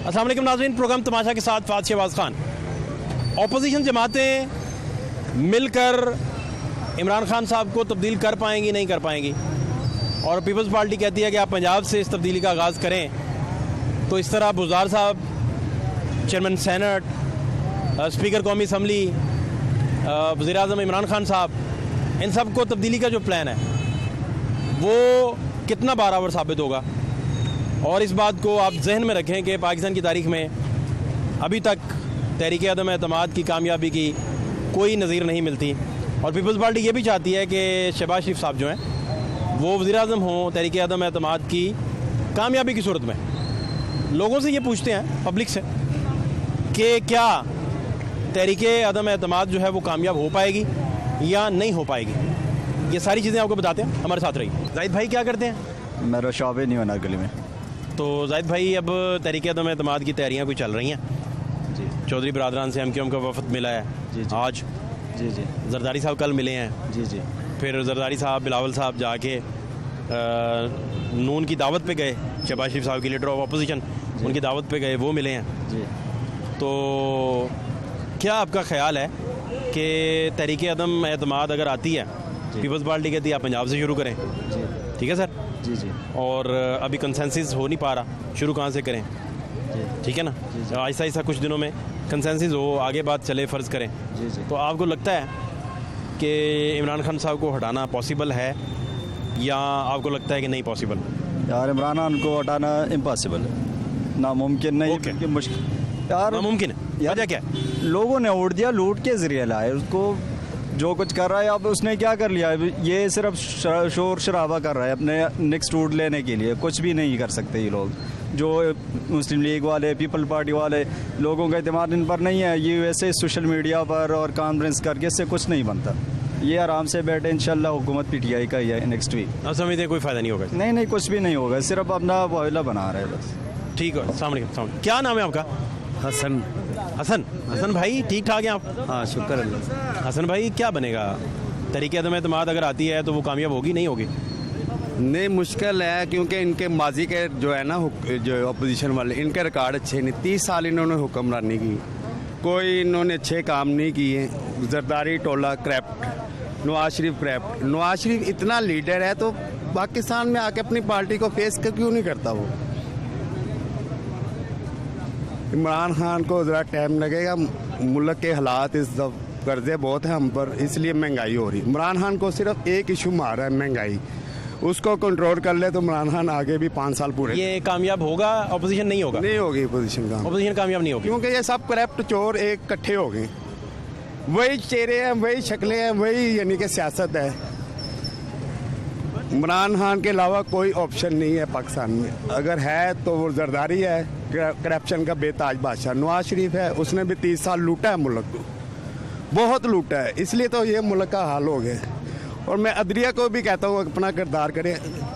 अस्सलाम वालेकुम नाज़रीन, प्रोग्राम तमाशा के साथ फात शहबाज खान। ऑपोजिशन जमातें मिलकर इमरान खान साहब को तब्दील कर पाएंगी, नहीं कर पाएंगी। और पीपल्स पार्टी कहती है कि आप पंजाब से इस तब्दीली का आगाज़ करें। तो इस तरह बुज़दार साहब, चेयरमैन सेनेट, स्पीकर कौमी असम्बली, वज़ीर आज़म इमरान खान साहब, इन सब को तब्दीली का जो प्लान है वो कितना बाराबर साबित होगा। और इस बात को आप जहन में रखें कि पाकिस्तान की तारीख़ में अभी तक तहरीक अदम एतमाद की कामयाबी की कोई नज़ीर नहीं मिलती। और पीपल्स पार्टी ये भी चाहती है कि शहबाज शरीफ साहब जो हैं वो वज़ीर आज़म हों तहरीक अदम एतमाद की कामयाबी की सूरत में। लोगों से ये पूछते हैं, पब्लिक से, कि क्या तहरीक अदम एतमाद जो है वो कामयाब हो पाएगी या नहीं हो पाएगी। ये सारी चीज़ें आपको बताते हैं, हमारे साथ रहिए। जाहिद भाई क्या करते हैं? मेरा शॉप ही नहीं होना गली में। तो जाहिद भाई, अब तहरीक अदम एतमाद की तैयारियां कोई चल रही हैं जी। चौधरी बरादरान से MQM का वफद मिला है जी जी। आज। जी जी जरदारी साहब कल मिले हैं। जी जी। फिर जरदारी साहब, बिलावल साहब जाके नून की दावत पे गए, शहबाज शरीफ साहब की लीडर ऑफ अपोजिशन, उनकी दावत पे गए, वो मिले हैं जी। तो क्या आपका ख्याल है कि तहरीक अदम एतमाद अगर आती है, पीपल्स पार्टी कहती है आप पंजाब से शुरू करें, जी ठीक है सर? जी जी। और अभी कंसेंसस हो नहीं पा रहा, शुरू कहाँ से करें? ठीक है ना, आहिस्ता आहिस्ता कुछ दिनों में कंसेंसस हो, आगे बात चले, फ़र्ज़ करें। जी जी। तो आपको लगता है कि इमरान खान साहब को हटाना पॉसिबल है या आपको लगता है कि नहीं पॉसिबल? यार इमरान खान को हटाना इम्पॉसिबल है, नामुमकिन नहीं, Okay. बल्कि मुश्किल। यार नामुमकिन है। वजह क्या है? लोगों ने वोट दिया, लूट के जरिए लाए उसको। जो कुछ कर रहा है अब उसने क्या कर लिया है, ये सिर्फ शोर शराबा कर रहा है अपने नेक्स्ट वोट लेने के लिए। कुछ भी नहीं कर सकते ये लोग, जो मुस्लिम लीग वाले, पीपल पार्टी वाले, लोगों का एतमाद इन पर नहीं है। ये वैसे सोशल मीडिया पर और कॉन्फ्रेंस करके इससे कुछ नहीं बनता। ये आराम से बैठे, इंशाल्लाह हुकूमत PTI का ही है नेक्स्ट वीक। आप समझते हैं कोई फ़ायदा नहीं होगा? नहीं नहीं, कुछ भी नहीं होगा, सिर्फ अपना वायला बना रहे हैं बस। ठीक है। अस्सलाम वालेकुम। क्या नाम है आपका? हसन। हसन भाई, ठीक ठाक हैं आप? हाँ शुक्र अल्लाह। हसन भाई, क्या बनेगा? तहरीक अदम एतमाद अगर आती है तो वो कामयाब होगी, नहीं होगी? नहीं, मुश्किल है, क्योंकि इनके माजी के जो है ना, जो अपोजिशन वाले, इनके रिकॉर्ड अच्छे नहीं। 30 साल इन्होंने हुक्मरानी की, कोई इन्होंने अच्छे काम नहीं किए। जरदारी टोला करप्ट, नवाज शरीफ करप्ट। नवाज शरीफ इतना लीडर है तो पाकिस्तान में आके अपनी पार्टी को फेस क्यों नहीं करता वो? इमरान खान को ज़रा टाइम लगेगा। मुल्क के हालात इस कर्जे बहुत है हम पर, इसलिए महंगाई हो रही। इमरान खान को सिर्फ एक इशू मार रहा है, महंगाई। उसको कंट्रोल कर ले तो इमरान खान आगे भी 5 साल पूरे। ये कामयाब होगा, अपोजिशन नहीं होगा? नहीं होगी पोजीशन का, अपोजिशन कामयाब नहीं होगी क्योंकि ये सब करप्ट चोर एक इकट्ठे हो गए। वही चेहरे हैं, वही शक्लें हैं, वही यानी कि सियासत है। इमरान खान के अलावा कोई ऑप्शन नहीं है पाकिस्तान में। अगर है तो वो जरदारी है, करप्शन का बेताज बादशाह। नवाज शरीफ है, उसने भी 30 साल लूटा है मुल्क को, बहुत लूटा है, इसलिए तो ये मुल्क का हाल हो गया। और मैं अदलिया को भी कहता हूँ अपना किरदार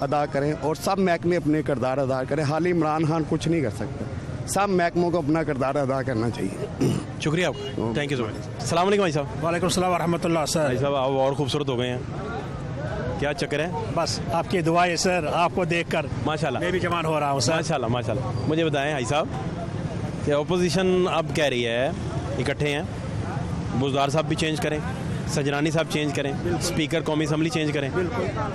अदा करें और सब महकमे अपने किरदार अदा करें। हाल ही इमरान खान कुछ नहीं कर सकते, सब महकमों को अपना किरदार अदा करना चाहिए। शुक्रिया आपका, थैंक यू सो मच। अस्सलाम वालेकुम भाई साहब। वालेकुम सलाम रहमतुल्लाह सर। भाई साहब, आप और खूबसूरत हो गए हैं, क्या चक्कर है? बस आपकी दुआएं सर, आपको देखकर माशाल्लाह, मैं भी जवान हो रहा हूँ सर। माशाल्लाह माशाल्लाह। मुझे बताएं भाई साहब कि अपोजिशन अब कह रही है इकट्ठे हैं, बुज़दार साहब भी चेंज करें, सजनानी साहब चेंज करें, स्पीकर कौमी असम्बली चेंज करें,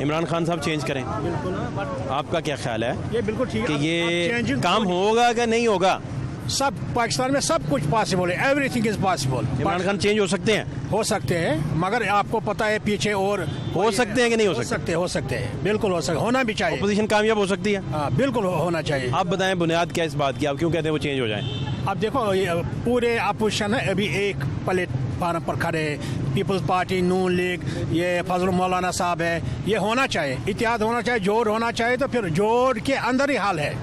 इमरान खान साहब चेंज करें। आपका क्या ख्याल है ये बिल्कुल ठीक कि है, ये चेंजिंग काम होगा कि नहीं होगा? सब पाकिस्तान में सब कुछ पॉसिबल है, everything is possible. Imran Khan change हो सकते हैं? हो सकते हैं, मगर आपको पता है पीछे और हो सकते हैं कि नहीं हो सकते? हो सकते हैं, बिल्कुल हो सकते, होना भी चाहिए। अपोजिशन कामयाब हो सकती है? हाँ बिल्कुल होना चाहिए। आप बताएं बुनियाद क्या इस बात की, आप क्यों कहते हैं वो चेंज हो जाए? अब देखो, ये पूरे अपोजिशन है अभी एक प्लेटफार्म पर खड़े हैं। पीपल्स पार्टी, नून लीग, ये फजल मौलाना साहब है, ये होना चाहिए, इत्तेहाद होना चाहिए, जोड़ होना चाहिए। तो फिर जोड़ के अंदर ही हाल है,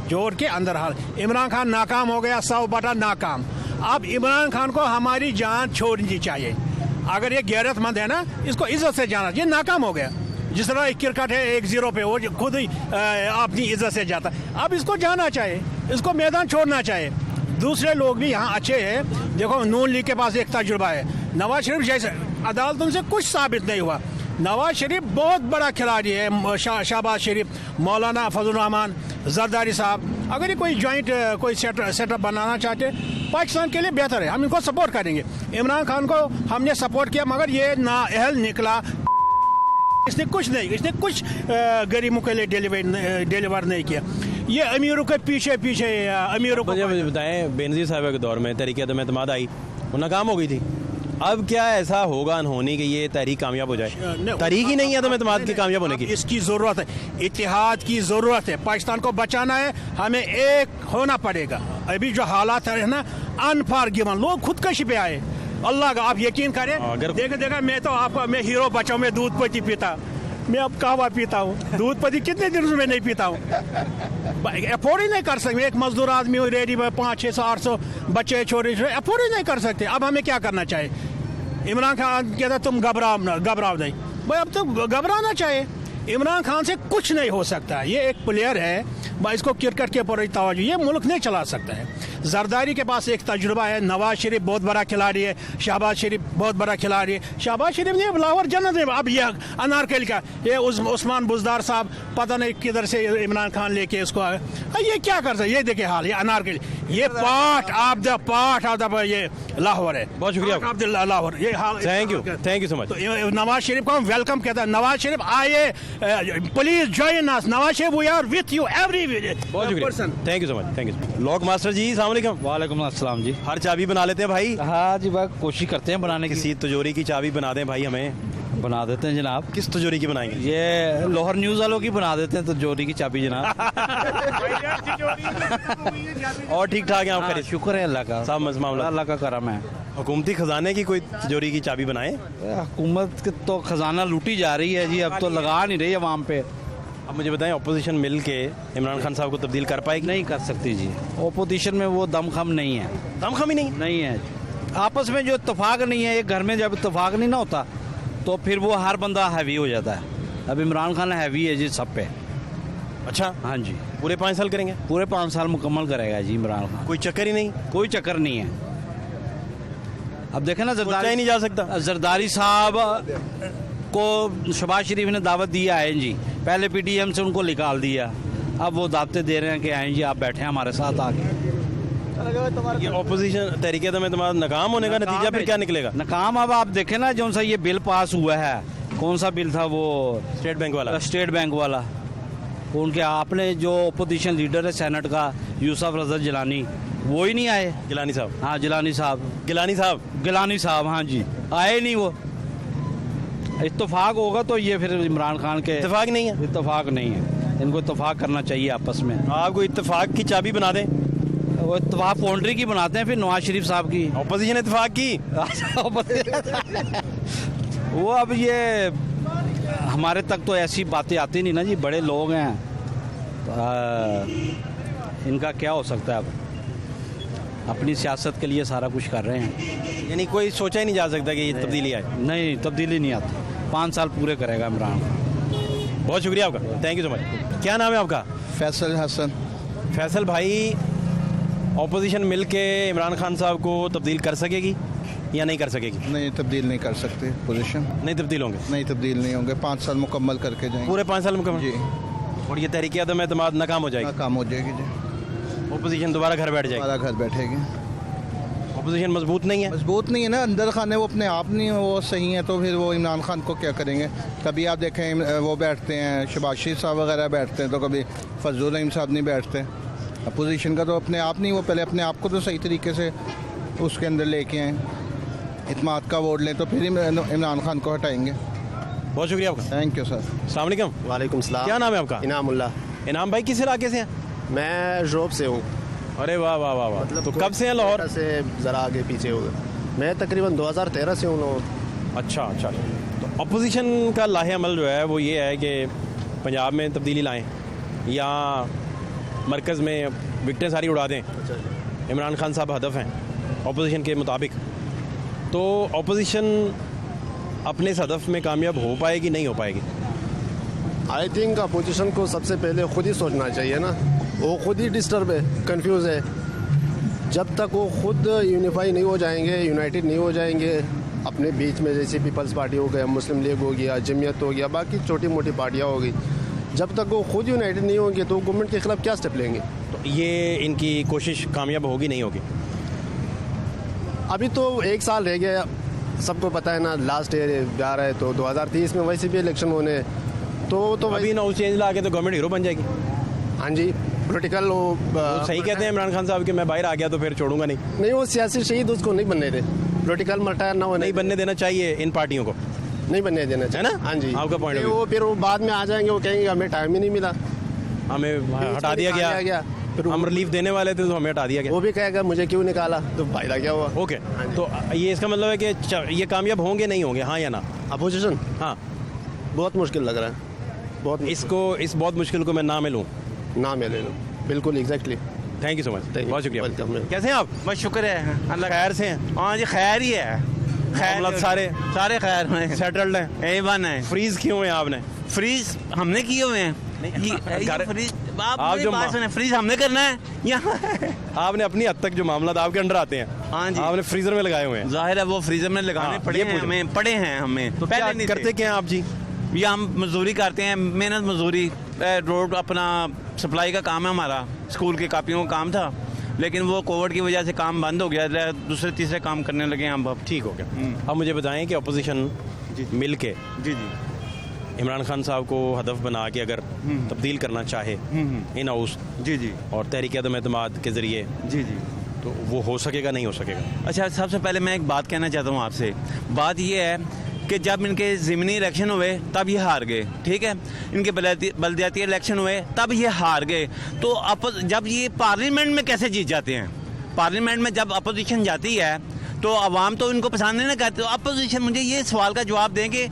जोड़ के अंदर हाल। इमरान खान नाकाम हो गया, 100 नाकाम। अब इमरान खान को हमारी जान छोड़नी चाहिए। अगर ये गैरतमंद है ना, इसको इज्जत से जाना। ये नाकाम हो गया, जिस तरह क्रिकेट है 1-0 पे, वो खुद ही अपनी इज्जत से जाता है। अब इसको जाना चाहिए, इसको मैदान छोड़ना चाहिए। दूसरे लोग भी यहाँ अच्छे हैं। देखो, नून लीग के पास एक तजुर्बा है। नवाज शरीफ जैसे अदालतों से कुछ साबित नहीं हुआ। नवाज शरीफ बहुत बड़ा खिलाड़ी है, शहबाज शरीफ, मौलाना फजल रहमान, जरदारी साहब, अगर ये कोई जॉइंट कोई सेटअप बनाना चाहते पाकिस्तान के लिए बेहतर है, हम इनको सपोर्ट करेंगे। इमरान खान को हमने सपोर्ट किया मगर ये नाअहल निकला, इसने कुछ गरीबों के लिए डिलीवर नहीं किया। ये अमीरों के पीछे अमीरों को मुझे बताएं, बेनज़ीर साहब के दौर में तहरीक अदम एतमाद आई, वो नाकाम हो गई थी। अब क्या ऐसा होगा अनहोनी कि ये तहरीक कामयाब हो जाए? तहरीक ही नहीं है अदम एतमाद की कामयाब होने की। इसकी ज़रूरत है, इत्तेहाद की ज़रूरत है। पाकिस्तान को बचाना है, हमें एक होना पड़ेगा। अभी जो हालात है ना अनफॉरगिवन, लोग खुदकशी पे आए। अल्लाह का आप यकीन करें, अगर देखा मैं हीरो बचाऊं, मैं दूध पत्ती पीता, मैं अब कहवा पीता हूँ। दूध पत्ती कितने दिनों से मैं नहीं पीता हूँ, अफोर्ड ही नहीं कर सकते। एक मजदूर आदमी हो, रेडी में 500, 800 बच्चे छोटे अफोर्ड ही नहीं कर सकते। अब हमें क्या करना चाहिए? इमरान खान कहता तुम घबराओ नहीं भाई, अब तो घबराना चाहिए। इमरान खान से कुछ नहीं हो सकता। ये एक प्लेयर है भाई, इसको क्रिकेट के ऊपर तवज्जो, ये मुल्क नहीं चला सकता है। जरदारी के पास एक तजुर्बा है, नवाज शरीफ बहुत बड़ा खिलाड़ी है, शहबाज शरीफ बहुत बड़ा खिलाड़ी है। शहबाज शरीफ ने लाहौर जन्नत में, अब ये अनारकली का ये उस्मान बुजदार साहब पता नहीं किधर से इमरान खान लेके इसको आए। ये क्या कर सकते? ये देखिए हाल, ये अनारकली, ये पार्ट ऑफ द ये लाहौर है। बहुत शुक्रिया लाहौर, ये हाल। Thank you so much. तो नवाज शरीफ को हम वेलकम कहते हैं। नवाज शरीफ आइए, please join us. Nawaz Sharif we are with you every. बहुत शुक्रिया, thank you so much, thank you. लॉक मास्टर जी, अस्सलाम वालेकुम। वालेकुम अस्सलाम जी। हर चाबी बना लेते हैं भाई? हाँ जी भाई, कोशिश करते हैं बनाने की। किसी तिजोरी की चाबी बना दें भाई, हमें बना देते हैं जनाब। किस तिजोरी की बनाएंगे? ये लाहौर न्यूज़ वालों की बना देते हैं तो जोरी की चाबी जनाब। और ठीक ठाक है आपका? शुक्र है अल्लाह का, सब मामला अल्लाह का करम है। हुकूमती खजाने की कोई तिजोरी की चाबी बनाए? हुकूमत तो खजाना लूटी जा रही है जी, अब तो लगा नहीं रही आवाम पे। अब मुझे बताएं, अपोजिशन मिल के इमरान खान साहब को तब्दील कर पाएगी? नहीं कर सकती जी, ओपोजिशन में वो दमखम नहीं है। दमखम ही नहीं है। आपस में जो इत्तेफाक नहीं है, एक घर में जब इत्तेफाक नहीं ना होता तो फिर वो हर बंदा हैवी हो जाता है। अब इमरान खान हैवी है जी सब पे। अच्छा, हाँ जी। पूरे 5 साल करेंगे? पूरे 5 साल मुकम्मल करेगा जी इमरान खान। कोई चक्कर ही नहीं? कोई चक्कर नहीं है। अब देखें ना, जरदारी नहीं जा सकता। जरदारी साहब को शहबाज शरीफ ने दावत दिया है जी, पहले पीडीएम से उनको निकाल दिया, अब वो दावतें दे रहे हैं कि आए जी आप बैठे हमारे साथ आके। ये ऑपोजिशन तहरीक अदम एतमाद नाकाम होने का नतीजा फिर क्या निकलेगा? नाकाम। अब आप देखें ना, जो सा ये बिल पास हुआ है, कौन सा बिल था वो? स्टेट बैंक वाला। उनके आपने जो अपोजिशन लीडर है सेनेट का, यूसुफ रज़ा जिलानी, वो ही नहीं आए। गिलानी साहब? हाँ, गिलानी साहब, हाँ जी, आए नहीं वो। इत्तेफाक होगा तो ये फिर इमरान खान के इत्तेफाक नहीं है। इत्तेफाक नहीं है, इनको इत्तेफाक करना चाहिए आपस में। आपको इत्तेफाक की चाबी बना दें? वो इत्तेफाक पॉन्ड्री की बनाते हैं फिर नवाज शरीफ साहब की। ऑपोजिशन इत्तेफाक की वो अब ये हमारे तक तो ऐसी बातें आती नहीं ना जी, बड़े लोग हैं, इनका क्या हो सकता है। अब अपनी सियासत के लिए सारा कुछ कर रहे हैं, यानी कोई सोचा ही नहीं जा सकता कि ये तब्दीली आए? नहीं, तब्दीली नहीं आती। 5 साल पूरे करेगा इमरान। बहुत शुक्रिया आपका, थैंक यू सो मच। क्या नाम है आपका? फैसल हसन। फैसल भाई, ऑपोजिशन मिल के इमरान खान साहब को तब्दील कर सकेगी या नहीं कर सकेगी? नहीं, तब्दील नहीं कर सकते पोजीशन। नहीं तब्दील होंगे? नहीं, तब्दील नहीं होंगे। 5 साल मुकम्मल करके जाएंगे। पूरे 5 साल मुकम्मल जी। और ये तहरीक अदम एतमाद नाकाम हो जाएगी? काम हो जाएगी जी। ऑपोजिशन दोबारा घर बैठ जाएगी? दोबारा घर बैठेगी। ऑपोजिशन मजबूत नहीं है? मजबूत नहीं है ना, अंदर खाने वो अपने आप नहीं वो सही है, तो फिर वो इमरान खान को क्या करेंगे। कभी आप देखें वो बैठते हैं, शहबाज शरीफ साहब वगैरह बैठते हैं, तो कभी फजलुर रहीम साहब नहीं बैठते। अपोजिशन का तो अपने आप नहीं, वो पहले अपने आप को तो सही तरीके से उसके अंदर लेके आएँ, इत्मीनान का वोट लें, तो फिर इमरान खान को हटाएंगे। बहुत शुक्रिया आपका, थैंक यू सर। अस्सलाम वालेकुम। वालेकुम सलाम। क्या नाम है आपका? इनामुल्लाह। इनाम भाई, किस इलाके से हैं? मैं जोब से हूँ। अरे वाह वाह वाह वाह। मतलब तो कब से हैं लाहौर? से ज़रा आगे पीछे हो गए। मैं तकरीबन 2013 से हूँ लाहौर। अच्छा अच्छा। तो अपोजिशन का लाहे अमल जो है वो ये है कि पंजाब में तब्दीली लाएं या मरकज़ में विकटें सारी उड़ा दें। इमरान खान साहब हदफ हैं अपोजिशन के मुताबिक, तो अपोजिशन अपने इस हदफ में कामयाब हो पाएगी नहीं हो पाएगी? आई थिंक अपोजिशन को सबसे पहले खुद ही सोचना चाहिए ना, वो खुद ही डिस्टर्ब है, कंफ्यूज है। जब तक वो खुद यूनिफाई नहीं हो जाएंगे, यूनाइटेड नहीं हो जाएंगे अपने बीच में, जैसे पीपल्स पार्टी हो गया, मुस्लिम लीग हो गया, जमीयत हो गया, बाकी छोटी मोटी पार्टियाँ हो गई, जब तक वो खुद यूनाइटेड नहीं होंगे तो गवर्नमेंट के खिलाफ क्या स्टेप लेंगे? तो ये इनकी कोशिश कामयाब होगी नहीं होगी? अभी तो 1 साल रह गया, सबको पता है ना, लास्ट ईयर जा रहा है तो 2030 में वैसे भी इलेक्शन होने हैं। तो अभी ना चेंज ला के तो गवर्नमेंट हीरो बन जाएगी। हाँ जी, पोलिटिकल वो सही कहते हैं इमरान खान साहब कि मैं बाहर आ गया तो फिर छोड़ूंगा नहीं। नहीं, वो सियासी शहीद उसको नहीं बनने दे, पोलिटिकल मर्टायर ना होने नहीं बनने देना चाहिए इन पार्टियों को, नहीं बनने देना चाहिए है ना? हाँ जी, आपका point of view। वो फिर वो बाद में आ जाएंगे, वो कहेंगे हमें टाइम ही नहीं मिला, हमें हटा दिया गया, फिर हम रिलीफ देने वाले थे तो हमें हटा दिया गया। वो भी कहेगा मुझे क्यों निकाला, तो फायदा क्या हुआ? ओके, तो ये इसका मतलब है कि ये कामयाब होंगे नहीं होंगे, हाँ या ना? अपोजिशन हाँ, बहुत मुश्किल लग रहा है, बहुत इस बहुत मुश्किल को मैं ना मिलूँ। ना मैं ले लूँ, बिल्कुल exactly. Thank you so much, बहुत शुक्रिया। वेलकम। कैसे हैं आप? बस शुक्र है अल्लाह खैर से हैं? हाँ जी खैर ही है, मामला सारे सारे खैर हैं, सेटल्ड हैं? एवन है। फ्रीज किए हुए हैं आपने? फ्रीज हमने किए हुए हैं, घर- फ्रीज आप आप जो बात सुने, फ्रीज हमने करना है यहाँ। आपने अपनी हद तक जो मामला आपके अंडर आते हैं, हाँ जी, आपने फ्रीजर में लगाए हुए हैं। जाहिर है वो फ्रीजर में लगाने हाँ, पड़े ये हैं, पूछ- हमें पड़े हैं हमें तो पहले क्या नहीं करते क्या हैं आप जी? थे। ये हम मजदूरी करते हैं, मेहनत मजदूरी, रोड अपना सप्लाई का काम है हमारा, स्कूल की कापियों का काम था, लेकिन वो कोविड की वजह से काम बंद हो गया, दूसरे तीसरे काम करने लगे हैं हम अब। ठीक हो गया। अब मुझे बताएं कि अपोजिशन मिल के जी जी इमरान खान साहब को हदफ बना के अगर तब्दील करना चाहे इन हाउस जी जी और तहरीक-ए-आदम एतमाद के ज़रिए, जी जी। तो वो हो सकेगा नहीं हो सकेगा? अच्छा, सबसे पहले मैं एक बात कहना चाहता हूँ आपसे। बात ये है कि जब इनके ज़मीनी इलेक्शन हुए तब ये हार गए, ठीक है, इनके बलदियाती इलेक्शन हुए तब ये हार गए, तो जब ये पार्लियामेंट में कैसे जीत जाते हैं? पार्लियामेंट में जब अपोजिशन जाती है तो अवाम तो इनको पसंद नहीं ना करते, तो अपोजिशन, मुझे ये सवाल का जवाब दें कि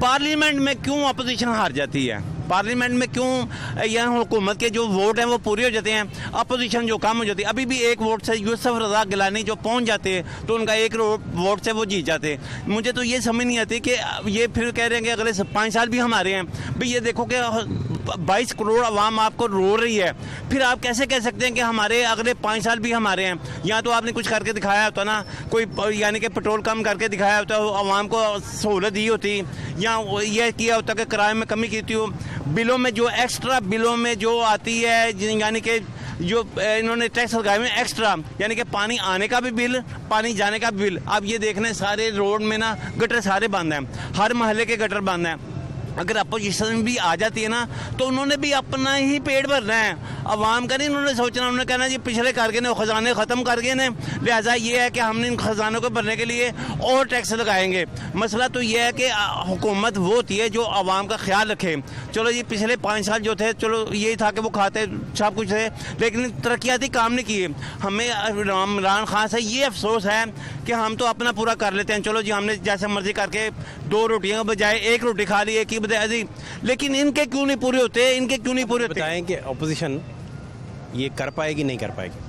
पार्लियामेंट में क्यों अपोजिशन हार जाती है? पार्लियामेंट में क्यों यहाँ हुकूमत के जो वोट हैं वो पूरे हो जाते हैं, अपोजिशन जो कम हो जाती है? अभी भी एक वोट से यूसुफ रज़ा गिलानी जो पहुँच जाते हैं तो उनका एक वोट से वो जीत जाते हैं। मुझे तो ये समझ नहीं आती कि ये फिर कह रहे हैं कि अगले 5 साल भी हमारे हैं। भाई ये देखो कि 22 करोड़ आवाम आपको रो रही है, फिर आप कैसे कह सकते हैं कि हमारे अगले 5 साल भी हमारे हैं? या तो आपने कुछ करके दिखाया होता ना, कोई यानी कि पेट्रोल कम करके दिखाया होता, आवाम को सहूलत दी होती, या यह किया होता कि किराए में कमी की थी, बिलों में जो एक्स्ट्रा बिलों में जो आती है, यानी कि जो इन्होंने टैक्स लगाए हुए एक्स्ट्रा, यानी कि पानी आने का भी बिल, पानी जाने का भी बिल। अब ये देखने सारे रोड में ना गटर सारे बंद हैं, हर मोहल्ले के गटर बंद हैं। अगर अपोजिशन भी आ जाती है ना तो उन्होंने भी अपना ही पेट भरना है, अवाम का नहीं उन्होंने सोचना। उन्होंने कहना जी पिछले करके ने खजाने ख़त्म कर गए ने, लिहाजा ये है कि हमने इन खजानों को भरने के लिए और टैक्स लगाएंगे। मसला तो ये है कि हुकूमत वो होती है जो अवाम का ख्याल रखे। चलो जी पिछले 5 साल जो थे, चलो यही था कि वो खाते सब कुछ थे, लेकिन तरक्याती काम नहीं किए। हमें इमरान खान से ये अफसोस है कि हम तो अपना पूरा कर लेते हैं, चलो जी हमने जैसे मर्जी करके 2 रोटियों के बजाय 1 रोटी खा ली, एक ही बजाय जी, लेकिन इनके क्यों नहीं पूरे होते? इनके क्यों नहीं पूरे होते? बताएं कि अपोजिशन ये कर पाएगी नहीं कर पाएगी?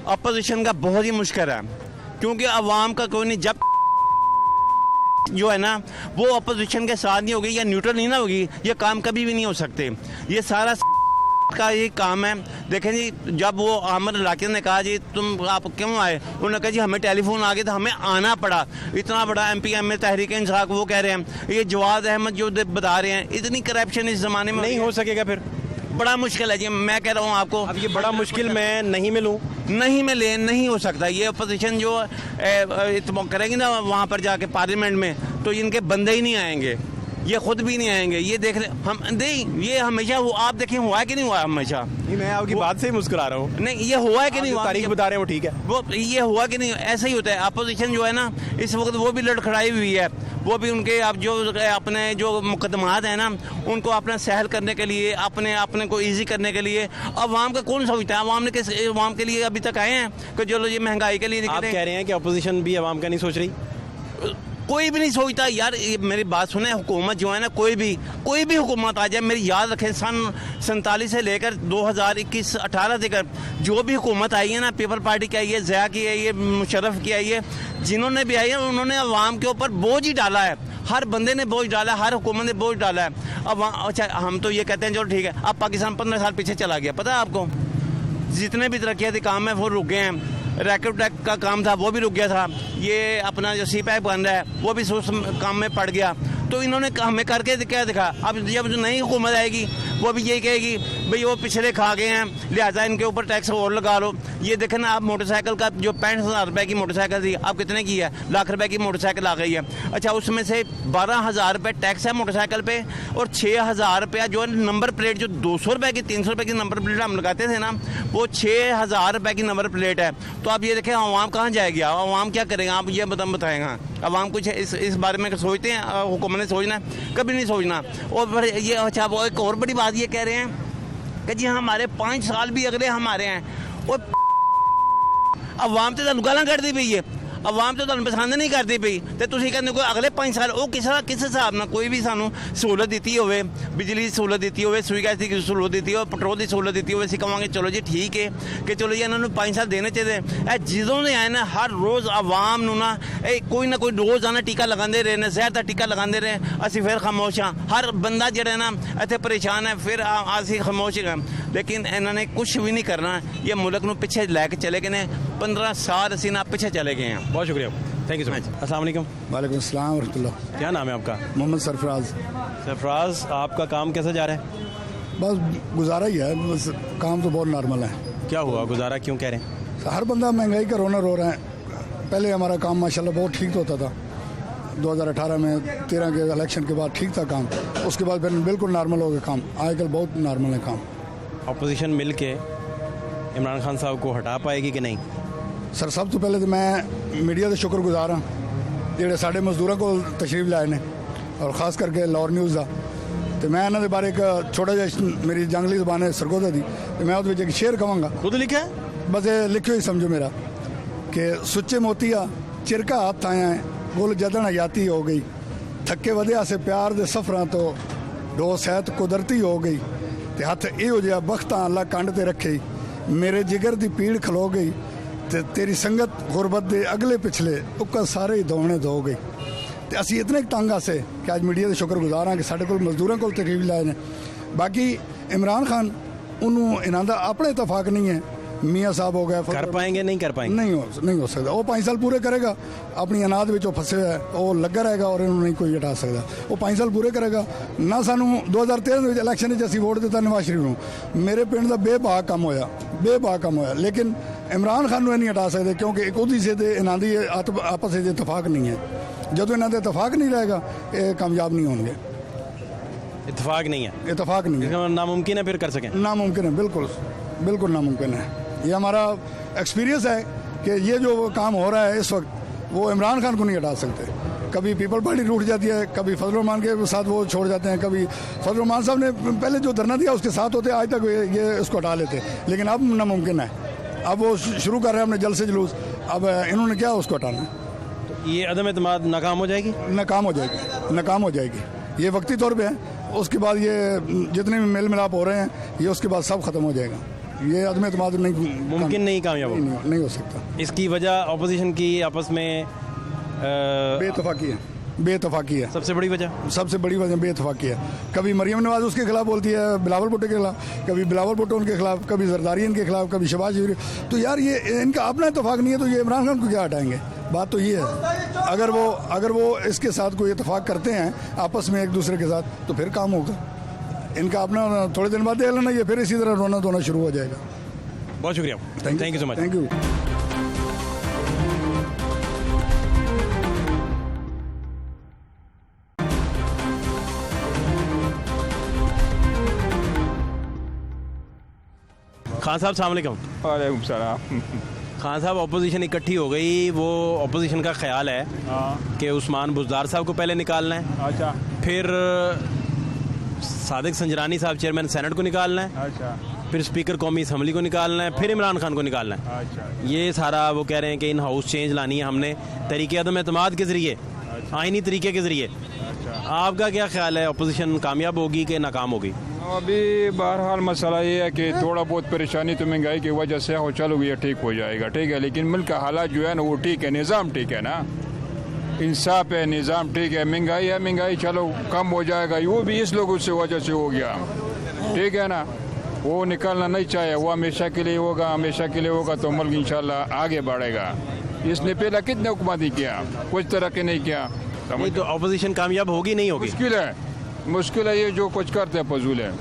अपोजिशन का बहुत ही मुश्किल है, क्योंकि अवाम का कोई नहीं, जब जो है ना वो अपोजिशन के साथ नहीं होगी या न्यूट्रल नहीं ना होगी, ये काम कभी भी नहीं हो सकते। ये सारा का ये काम है। देखें जी, जब वो आमिर लाकिर ने कहा जी तुम आप क्यों आए, उन्होंने कहा जी हमें टेलीफोन आ गया था, हमें आना पड़ा। इतना बड़ा MP तहरीक इंसाफ वो कह रहे हैं, ये जवाद अहमद जो बता रहे हैं, इतनी करप्शन इस ज़माने में नहीं हो सकेगा, फिर बड़ा मुश्किल है जी। मैं कह रहा हूँ आपको, अब ये बड़ा मुश्किल मैं नहीं मिलूँ, नहीं हो सकता। ये अपोजिशन जो करेंगे ना वहाँ पर जाके पार्लियामेंट में, तो इनके बंदे ही नहीं आएंगे, ये खुद भी नहीं आएंगे। ये देख ले हम नहीं, ये हमेशा आप देखें हुआ है कि नहीं हुआ है? हमेशा नहीं, मैं आपकी बात से ही मुस्कुरा रहा हूँ। नहीं, ये हुआ है कि नहीं हुआ? तारीख बता रहे हैं वो ठीक है, वो ये हुआ कि नहीं? ऐसा ही होता है। अपोजिशन जो है ना इस वक्त वो भी लड़खड़ाई हुई है, वो भी उनके अब जो अपने जो मुकदमात हैं ना उनको अपना सहल करने के लिए, अपने को ईजी करने के लिए। अवाम का कौन सोचता है? अवाम ने किस अवाम के लिए अभी तक आए हैं कि चलो ये महंगाई के लिए? आप कह रहे हैं कि अपोजिशन भी अवाम का नहीं सोच रही? कोई भी नहीं सोचता यार। मेरी बात सुने, हुकूमत जो है ना, कोई भी हुकूमत आ जाए, मेरी याद रखें सन 47 से लेकर 2021-18 तक जो भी हुकूमत आई है ना, पीपल पार्टी की आई है, ज़िया की आई है, मुशर्रफ की आई है, जिन्होंने भी आई है उन्होंने अवाम के ऊपर बोझ ही डाला है। हर बंदे ने बोझ डाला है, हर हुकूमत ने बोझ डाला है। अब अच्छा हम तो ये कहते हैं चलो ठीक है, अब पाकिस्तान 15 साल पीछे चला गया। पता है आपको, जितने भी तरक्याती काम है वो रुक गए हैं। रैकेट टैक का काम था वो भी रुक गया था, ये अपना जो CPAC बन रहा है वो भी उस काम में पड़ गया। तो इन्होंने हमें करके क्या दिखा? अब जब नई हुकूमत आएगी वो भी यही कहेगी भाई वो पिछले खा गए हैं, लिहाजा इनके ऊपर टैक्स और लगा लो। ये देखें ना, आप मोटरसाइकिल का जो 65,000 रुपये की मोटरसाइकिल थी, आप कितने की है? लाख रुपए की मोटरसाइकिल आ गई है। अच्छा, उसमें से 12,000 रुपये टैक्स है मोटरसाइकिल पे, और 6,000 रुपया जो नंबर प्लेट, जो 200 रुपये की 300 रुपये की नंबर प्लेट हम लगाते थे ना, वो 6,000 रुपये की नंबर प्लेट है। तो आप ये देखें अवाम कहाँ जाएगी, अवाम क्या करेगा? आप ये बताएगा अवाम कुछ इस बारे में सोचते हैं? हुकूमत ने सोचना है? कभी नहीं सोचना। और फिर ये अच्छा, वो एक और बड़ी बात ये कह रहे हैं कि जी हमारे 5 साल भी अगले हमारे हैं। और अवाम तो गालां कढ़दी पई है, अवाम तो पसंद नहीं करती पई, तो तुसीं कहंदे कोई अगले 5 साल वो किस हिसाब ਨਾਲ कोई भी सानू सहूलत दी होवे, बिजली की सहूलत दी होवे, सुई गैस की सहूलत दी हो, पेट्रोल की सहूलत दी होवे, असीं कहांगे चलो जी ठीक है कि चलो जी इन्होंने 5 साल देने चाहिए। ਜਦੋਂ ਦੇ आए ना हर रोज़ आवाम ਨੂੰ ना कोई ना कोई रोज़ाना टीका लगाते रहे ने, जहर का टीका लगाते रहे, असीं फिर खामोश हाँ। हर बंदा जिहड़ा ना इत्थे परेशान है, फिर असीं खामोश हैं। लेकिन इन्होंने कुछ भी नहीं करना, ये मुल्क नूं पिछे लैके चले गए ने। 15 साल असीं ना पिछे चले गए हैं। बहुत शुक्रिया, थैंक यू सो मच। अस्सलाम वालेकुम। वालेकुम अस्सलाम वरहमतुल्लाह। क्या नाम है आपका? मोहम्मद सरफराज। सरफराज, आपका काम कैसा जा रहा है? बस गुजारा ही है, बस काम तो बहुत नॉर्मल है। क्या हुआ, गुजारा क्यों कह रहे हैं? हर बंदा महंगाई का रोना रो रहा है। पहले हमारा काम माशाल्लाह बहुत ठीक होता था, 2018 में 13 के इलेक्शन के बाद ठीक था काम, उसके बाद फिर बिल्कुल नॉर्मल हो गया काम। आजकल बहुत नॉर्मल है काम। अपोजिशन मिल के इमरान खान साहब को हटा पाएगी कि नहीं? सर सब तो पहले तो मैं मीडिया के शुक्रगुजार हाँ ਜਿਹੜੇ ਸਾਡੇ ਮਜ਼ਦੂਰਾਂ ਕੋਲ ਤਸ਼ਰੀਫ ਲਾਏ ਨੇ, ਔਰ ਖਾਸ ਕਰਕੇ ਲਾਹੌਰ ਨਿਊਜ਼ ਦਾ। ਤੇ ਮੈਂ ਇਹਨਾਂ ਦੇ ਬਾਰੇ ਇੱਕ ਛੋਟਾ ਜਿਹਾ, ਮੇਰੀ ਜੰਗਲੀ ਜ਼ਬਾਨ ਹੈ ਸਰਗੋਦਾ ਦੀ, ਤੇ ਮੈਂ ਉਹਦੇ ਵਿੱਚ ਇੱਕ ਸ਼ੇਰ ਕਹਾਂਗਾ। खुद लिखा है? बस ये लिखो ही समझो मेरा कि सुच्चे मोतिया चिरका हाथ आया है, गुल जदन हयाती हो गई, थके वधिया से प्यार दे सफरां तो डो सैत कुदरती हो गई, ते हथ इहो जिहा बख्तां अल्लाह कंड ते रखे, मेरे जिगर दी पीड़ खलो गई, ते तेरी संगत गुरबत दे अगले पिछले उक्का सारे ही दौने धो गई। ते असी इतने तंग आसे कि अज मीडिया के शुक्रगुजार हाँ कि साढ़े कोल मजदूरों को तकलीफ लाए ने। बाकी इमरान खान उन्होंने इन्हों का अपना इतफाक नहीं है, मियाँ साहब हो गए, कर पाएंगे नहीं कर पाएंगे? नहीं हो सकता। वो 5 साल पूरे करेगा, अपनी अनाज में फसे हुआ है वो लगा रहेगा, और इन्होंने नहीं कोई हटा सकता। वो 5 साल पूरे करेगा ना। सानू 2013 इलेक्शन असी वोट दिता नवाज शरीफ को, मेरे पिंड का बेबाक काम होया, लेकिन इमरान खान नहीं हटा सकते, क्योंकि एक उदी से इन्हों की आपस में इतफाक नहीं है। जो इन्हों इतफाक नहीं रहेगा ये कामयाब नहीं होंगे। इतफाक नहीं है, नामुमकिन है फिर कर सकें? नामुमकिन है, बिल्कुल नामुमकिन है। ये हमारा एक्सपीरियंस है कि ये जो काम हो रहा है इस वक्त, वो इमरान खान को नहीं हटा सकते। कभी पीपल पार्टी रूठ जाती है, कभी फजल रहमान के साथ वो छोड़ जाते हैं, कभी फजल रहमान साहब ने पहले जो धरना दिया उसके साथ होते, आज तक ये इसको हटा लेते, लेकिन अब नामुमकिन है। अब वो शुरू कर रहे हैं अपने जल से जुलूस, अब इन्होंने क्या उसको हटाना है। तो ये अदम एतमाद नाकाम हो जाएगी? नाकाम हो जाएगी। ये वक्ती तौर पे है, उसके बाद ये जितने भी मेल मिलाप हो रहे हैं ये उसके बाद सब खत्म हो जाएगा। ये अदम एतमाद मुमकिन नहीं, कामयाब नहीं हो सकता। इसकी वजह अपोजिशन की आपस में बेतफाकी है। सबसे बड़ी वजह बेतफाकी है। कभी मरियम नवाज उसके खिलाफ बोलती है, बिलावल भुट्टो के खिलाफ, कभी बिलावल भुट्टो उनके खिलाफ, कभी जरदारी इनके खिलाफ, कभी शहबाज शरीफ। तो यार ये इनका अपना इतफाक नहीं है, तो ये इमरान खान को क्या हटाएंगे? बात तो ये है, अगर वो इसके साथ कोई इतफाक करते हैं आपस में एक दूसरे के साथ, तो फिर काम होगा। इनका अपना थोड़े दिन बाद देख लेना, ये फिर इसी तरह रोना धोना शुरू हो जाएगा। बहुत शुक्रिया, thank you so much. Thank you. Khan साहब अस्सलाम वालेकुम। वालेकुम सलाम। खान साहब, अपोजिशन इकट्ठी हो गई, वो अपोजिशन का ख्याल है कि उस्मान बुज़दार साहब को पहले निकालना है, अच्छा, फिर सादिक संजरानी साहब चेयरमैन सेनेट को निकालना है, अच्छा, फिर स्पीकर कौमी असम्बली को निकालना है, फिर इमरान खान को निकालना है। अच्छा, ये सारा वो कह रहे हैं कि इन हाउस चेंज लानी है हमने, तरीके अदम एतमाद के ज़रिए, आइनी तरीके के ज़रिए। आपका क्या ख्याल है, अपोजिशन कामयाब होगी कि नाकाम होगी? अभी बहरहाल मसला ये है कि थोड़ा बहुत परेशानी तो महंगाई की वजह से हो, चलो ये ठीक हो जाएगा, ठीक है, लेकिन मुल्क का हालात जो है ना वो ठीक है, निज़ाम ठीक है ना, इंसाफ है, निज़ाम ठीक है, महंगाई है, महंगाई चलो कम हो जाएगा, वो भी इस लोगों से वजह से हो गया, ठीक है ना, वो निकालना नहीं चाहे, वो हमेशा के लिए होगा तो मुल्क इंशाल्लाह आगे बढ़ेगा। इसने पहले कितने हुकूमती किया, कुछ तरक्की नहीं किया। नहीं तो अपोजिशन कामयाब होगी नहीं होगी? मुश्किल है, ये जो कुछ करते हैं फजूल है।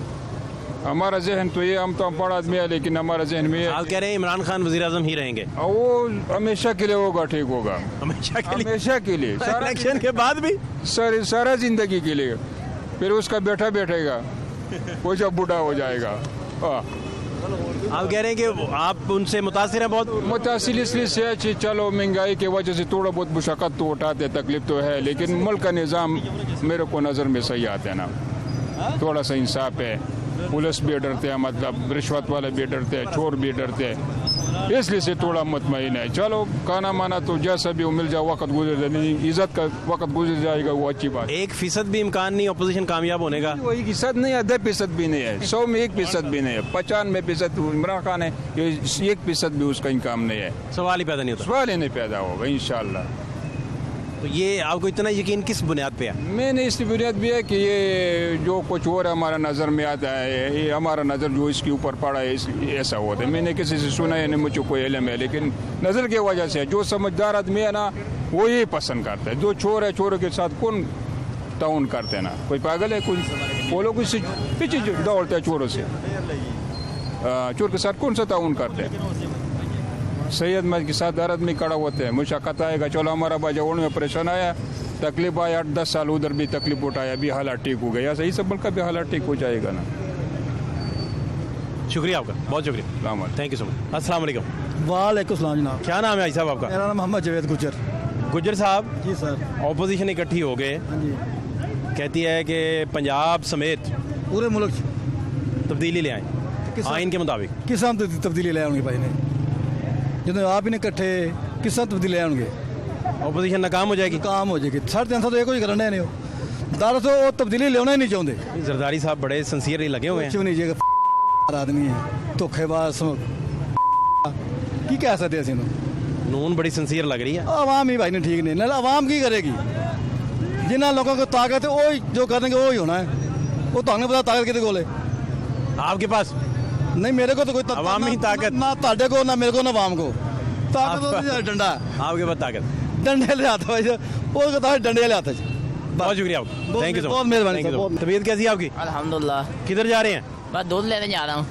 हमारा जहन तो ये, हम तो बड़ा आदमी है, लेकिन हमारा जहन में आप कह रहे हैं इमरान खान वज़ीर आज़म ही रहेंगे? वो हमेशा के लिए होगा, ठीक होगा, हमेशा के लिए? हमेशा के लिए, इलेक्शन के बाद भी? सारा जिंदगी के लिए। फिर उसका बेटा बैठेगा, वो जब बूढ़ा हो जाएगा। आप कह रहे हैं कि आप उनसे मुतासिर हैं बहुत? मुतासिर इसलिए से कि चलो महंगाई की वजह से थोड़ा बहुत मुशक्क़त तो उठाते, तकलीफ तो है, लेकिन मुल्क का निज़ाम मेरे को नज़र में सही आता है ना, थोड़ा सा इंसाफ है। पुलिस भी डरते हैं, मतलब रिश्वत वाले भी डरते हैं, चोर भी डरते हैं, इसलिए से थोड़ा मुतमईन है। चलो खाना माना तो जैसा भी वो मिल जाए, वक्त गुजर जाए, इज्जत का वक्त गुजर जाएगा, वो अच्छी बात। 1% भी इम्कान नहीं अपोजिशन कामयाब होने का? वही फीसद नहीं है, 10% भी नहीं है, 100 में 1% भी नहीं है, 95% इमरान खान है, ये 1% भी उसका इनकाम नहीं है। सवाल ही पैदा नहीं होता? सवाल ही नहीं पैदा होगा इंशाल्लाह। तो ये आपको इतना यकीन किस बुनियाद पे है? मैंने इस बुनियाद भी है कि ये जो कुछ और हमारा नज़र में आता है, ये हमारा नज़र जो इसके ऊपर पड़ा है, ऐसा होता है। मैंने किसी से सुना है, नहीं मुझे कोई इल्म है, लेकिन नज़र की वजह से जो समझदार आदमी है ना, वो ये पसंद करता है। जो चोर है, चोरों के साथ कौन ताउन करते हैं ना, कोई पागल है, कोई वो लोग इससे पीछे दौड़ते हैं चोरों से, चोर के साथ कौन सा ताउन करते हैं? सैयद मज के साथ आदमी खड़ा होते हैं, मुशक्क़त आएगा, चलो हमारा बाजाओं में परेशान आया, तकलीफ आया, 8-10 साल उधर भी तकलीफ उठाया, अभी हालात ठीक हो गया, सही सब मुल्क का भी हालात ठीक हो जाएगा ना। शुक्रिया आपका, बहुत शुक्रिया, थैंक यू सो मच। अस्सलाम वालेकुम। वालेकुम सलाम जनाब। क्या नाम है भाई साहब आपका? मेरा नाम मोहम्मद जावेद गुजर। गुजर साहब जी सर। ऑपोजिशन इकट्ठी हो गए, कहती है कि पंजाब समेत पूरे मुल्क तब्दीली ले आए आइन के मुताबिक। किस हम तब्दीली ले आएंगे भाई ने, जो आप ही ने इकट्ठे किस तब्दीली ले आएंगे? ऑपोजिशन नाकाम हो जाएगी? काम हो जाएगी। 350 तो एक ही करना नहीं, दारा तो वो तब्दीली लेना ही नहीं चाहते। जरदारी साहब बड़े सिंसियरली लगे हुए हैं। क्यों नहीं जी, आदमी है धोखेबाज की कह सकते हैं। नून बड़ी सिंसियर लग रही है। आवाम ही भाई ने ठीक नहीं, आवाम की करेगी? जिन्हें लोगों को ताकत है वो जो करेंगे वो ही होना है। वो तो हमें पता ताकत कितने को ले आपके पास नहीं, मेरे को तो कोई अवाम ही ताकत ना ताड़े को, ना मेरे को, ना अवाम को ताकत होती डंडा। आपके पास ताकत डंडे ले आता है, वो कहता है डंडे ले आता है। बहुत शुक्रिया आपका, थैंक यू सो मच, बहुत मेहरबानी। तबीयत कैसी है आपकी? अल्हम्दुलिल्लाह। किधर जा रहे हैं? बस दूध लेने जा रहा हूँ।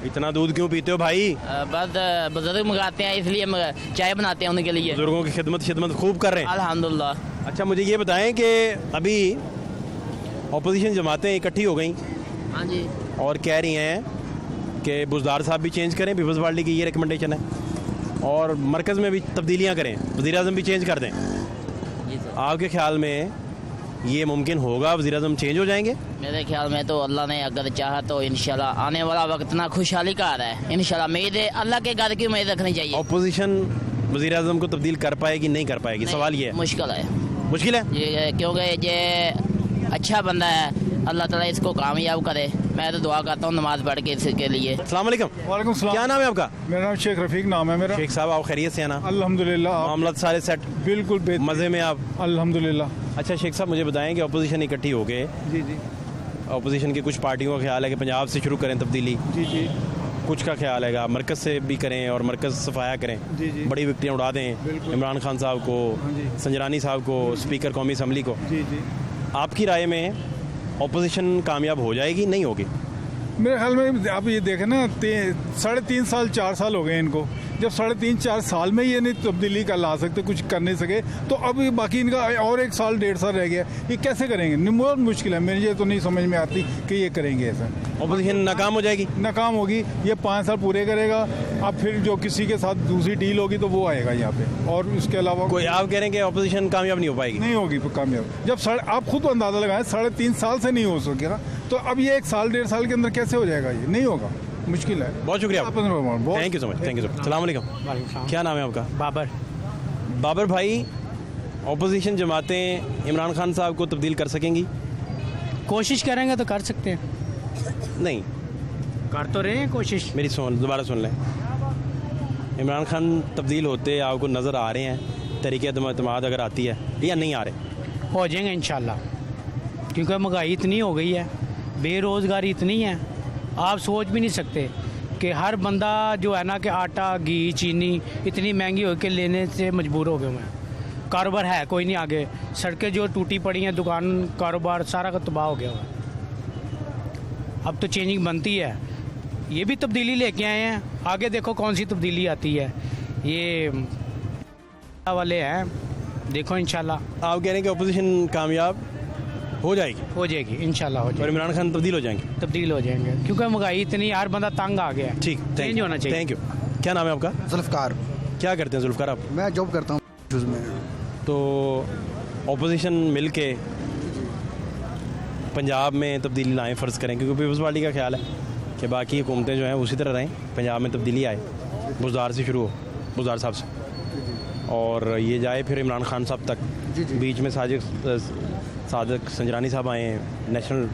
इतना दूध क्यों पीते हो भाई? बस बुजुर्ग मंगाते हैं इसलिए चाय बनाते हैं उनके लिए। बुजुर्गों की खिदमत खूब कर रहे हैं, अल्हम्दुलिल्लाह। अच्छा मुझे ये बताएं कि अभी अपोजिशन जमातें इकट्ठी हो गई, हाँ जी, और कह रही हैं कि बुज़दार साहब भी चेंज करें, पीपल्स पार्टी की ये रिकमेंडेशन है, और मरकज़ में भी तब्दीलियाँ करें, वज़ीर आज़म भी चेंज कर दें। आपके ख्याल में ये मुमकिन होगा, वज़ीर आज़म चेंज हो जाएंगे? मेरे ख्याल में तो अल्लाह ने अगर चाहा तो इंशाल्लाह आने वाला वक्त ना खुशहाली का आ रहा है। इंशाल्लाह उम्मीद है, अल्लाह के घर की उम्मीद रखनी चाहिए। अपोजिशन वज़ीर आज़म को तब्दील कर पाएगी नहीं कर पाएगी? सवाल ये है। मुश्किल है, मुश्किल है ये क्योंकि ये अच्छा बंदा है, अल्लाह ताला इसको कामयाब करे। मैं तो दुआ करता हूँ नमाज पढ़ के इसके लिए। अस्सलाम वालेकुम। वालेकुम सलाम। क्या नाम है आपका? मेरा नाम शेख रफीक नाम है मेरा। शेख साहब आप खैरियत से हैं ना? अल्हम्दुलिल्लाह। मामला सारे सेट? बिल्कुल मज़े में आप? अल्हम्दुलिल्लाह। अच्छा शेख साहब मुझे बताएं कि अपोजिशन इकट्ठी हो गए, जी जी, अपोजिशन की कुछ पार्टियों का ख्याल है कि पंजाब से शुरू करें तब्दीली, जी जी, कुछ का ख्याल है मरकज़ से भी करें और मरकज़ सफाया करें, जी जी, बड़ी विक्टियाँ उड़ा दें इमरान खान साहब को, संजरानी साहब को, स्पीकर कौमी असम्बली को। जी जी। आपकी राय में अपोजिशन कामयाब हो जाएगी नहीं होगी? मेरे ख्याल में आप ये देखें ना, 3.5 साल 4 साल हो गए इनको, जब 3.5-4 साल में ये नहीं तब्दीली का ला सकते, कुछ कर नहीं सके, तो अब बाकी इनका और 1 साल 1.5 साल रह गया, ये कैसे करेंगे? बहुत मुश्किल है, मुझे तो नहीं समझ में आती कि ये करेंगे ऐसा। अपोजिशन नाकाम हो जाएगी? नाकाम होगी, ये 5 साल पूरे करेगा, अब फिर जो किसी के साथ दूसरी डील होगी तो वो आएगा यहाँ पे, और उसके अलावा कोई आप कह रहे हैं कि अपोजिशन कामयाब नहीं हो पाएगी? नहीं होगी कामयाब। जब आप खुद अंदाजा लगाएं 3.5 साल से नहीं हो सकेगा, तो अब ये 1 साल 1.5 साल के अंदर कैसे हो जाएगा? ये नहीं होगा, मुश्किल है। बहुत शुक्रिया, thank you so much, thank you so much. सलाम वालेकुम। क्या नाम है आपका? बाबर। बाबर भाई, अपोजिशन जमातें इमरान खान साहब को तब्दील कर सकेंगी? कोशिश करेंगे तो कर सकते हैं। नहीं कर तो रहे हैं कोशिश। मेरी दोबारा सुन लें, इमरान खान तब्दील होते आपको नज़र आ रहे हैं, तरीके एतमाद अगर आती है या नहीं आ रहे? हो जाएंगे इंशाल्लाह, क्योंकि महंगाई इतनी हो गई है, बेरोज़गारी इतनी है, आप सोच भी नहीं सकते कि हर बंदा जो है ना कि आटा, घी, चीनी इतनी महंगी होकर लेने से मजबूर हो गए हैं। कारोबार है कोई नहीं आगे, सड़कें जो टूटी पड़ी हैं, दुकान कारोबार सारा का तबाह हो गया हुआ है। अब तो चेंजिंग बनती है, ये भी तब्दीली लेके आए हैं, आगे देखो कौन सी तब्दीली आती है। ये वाले हैं, देखो इंशाल्लाह। आप कह रहे हैं कि अपोजिशन कामयाब हो जाएगी इंशाल्लाह हो और जाएगी, इमरान खान तब्दील हो जाएंगे। तब्दील हो जाएंगे क्योंकि महंगाई इतनी, हर बंदा तंग आ गया है। ठीक, चेंज होना चाहिए। Thank you. क्या नाम है आपका? जुल्फ़कार। क्या करते हैं जुल्फ़कार आप? मैं जॉब करता हूँ में। तो अपोजिशन मिल के पंजाब में तब्दीली लाएँ फ़र्ज़ करें, क्योंकि पीपल्स पार्टी का ख्याल है कि बाकी हुकूमतें जो हैं उसी तरह रहें, पंजाब में तब्दीली आए, बुज़दार से शुरू हो, बुज़दार साहब से, और ये जाए फिर इमरान खान साहब तक, बीच में सादिक संजरानी साहब आए, नेशनल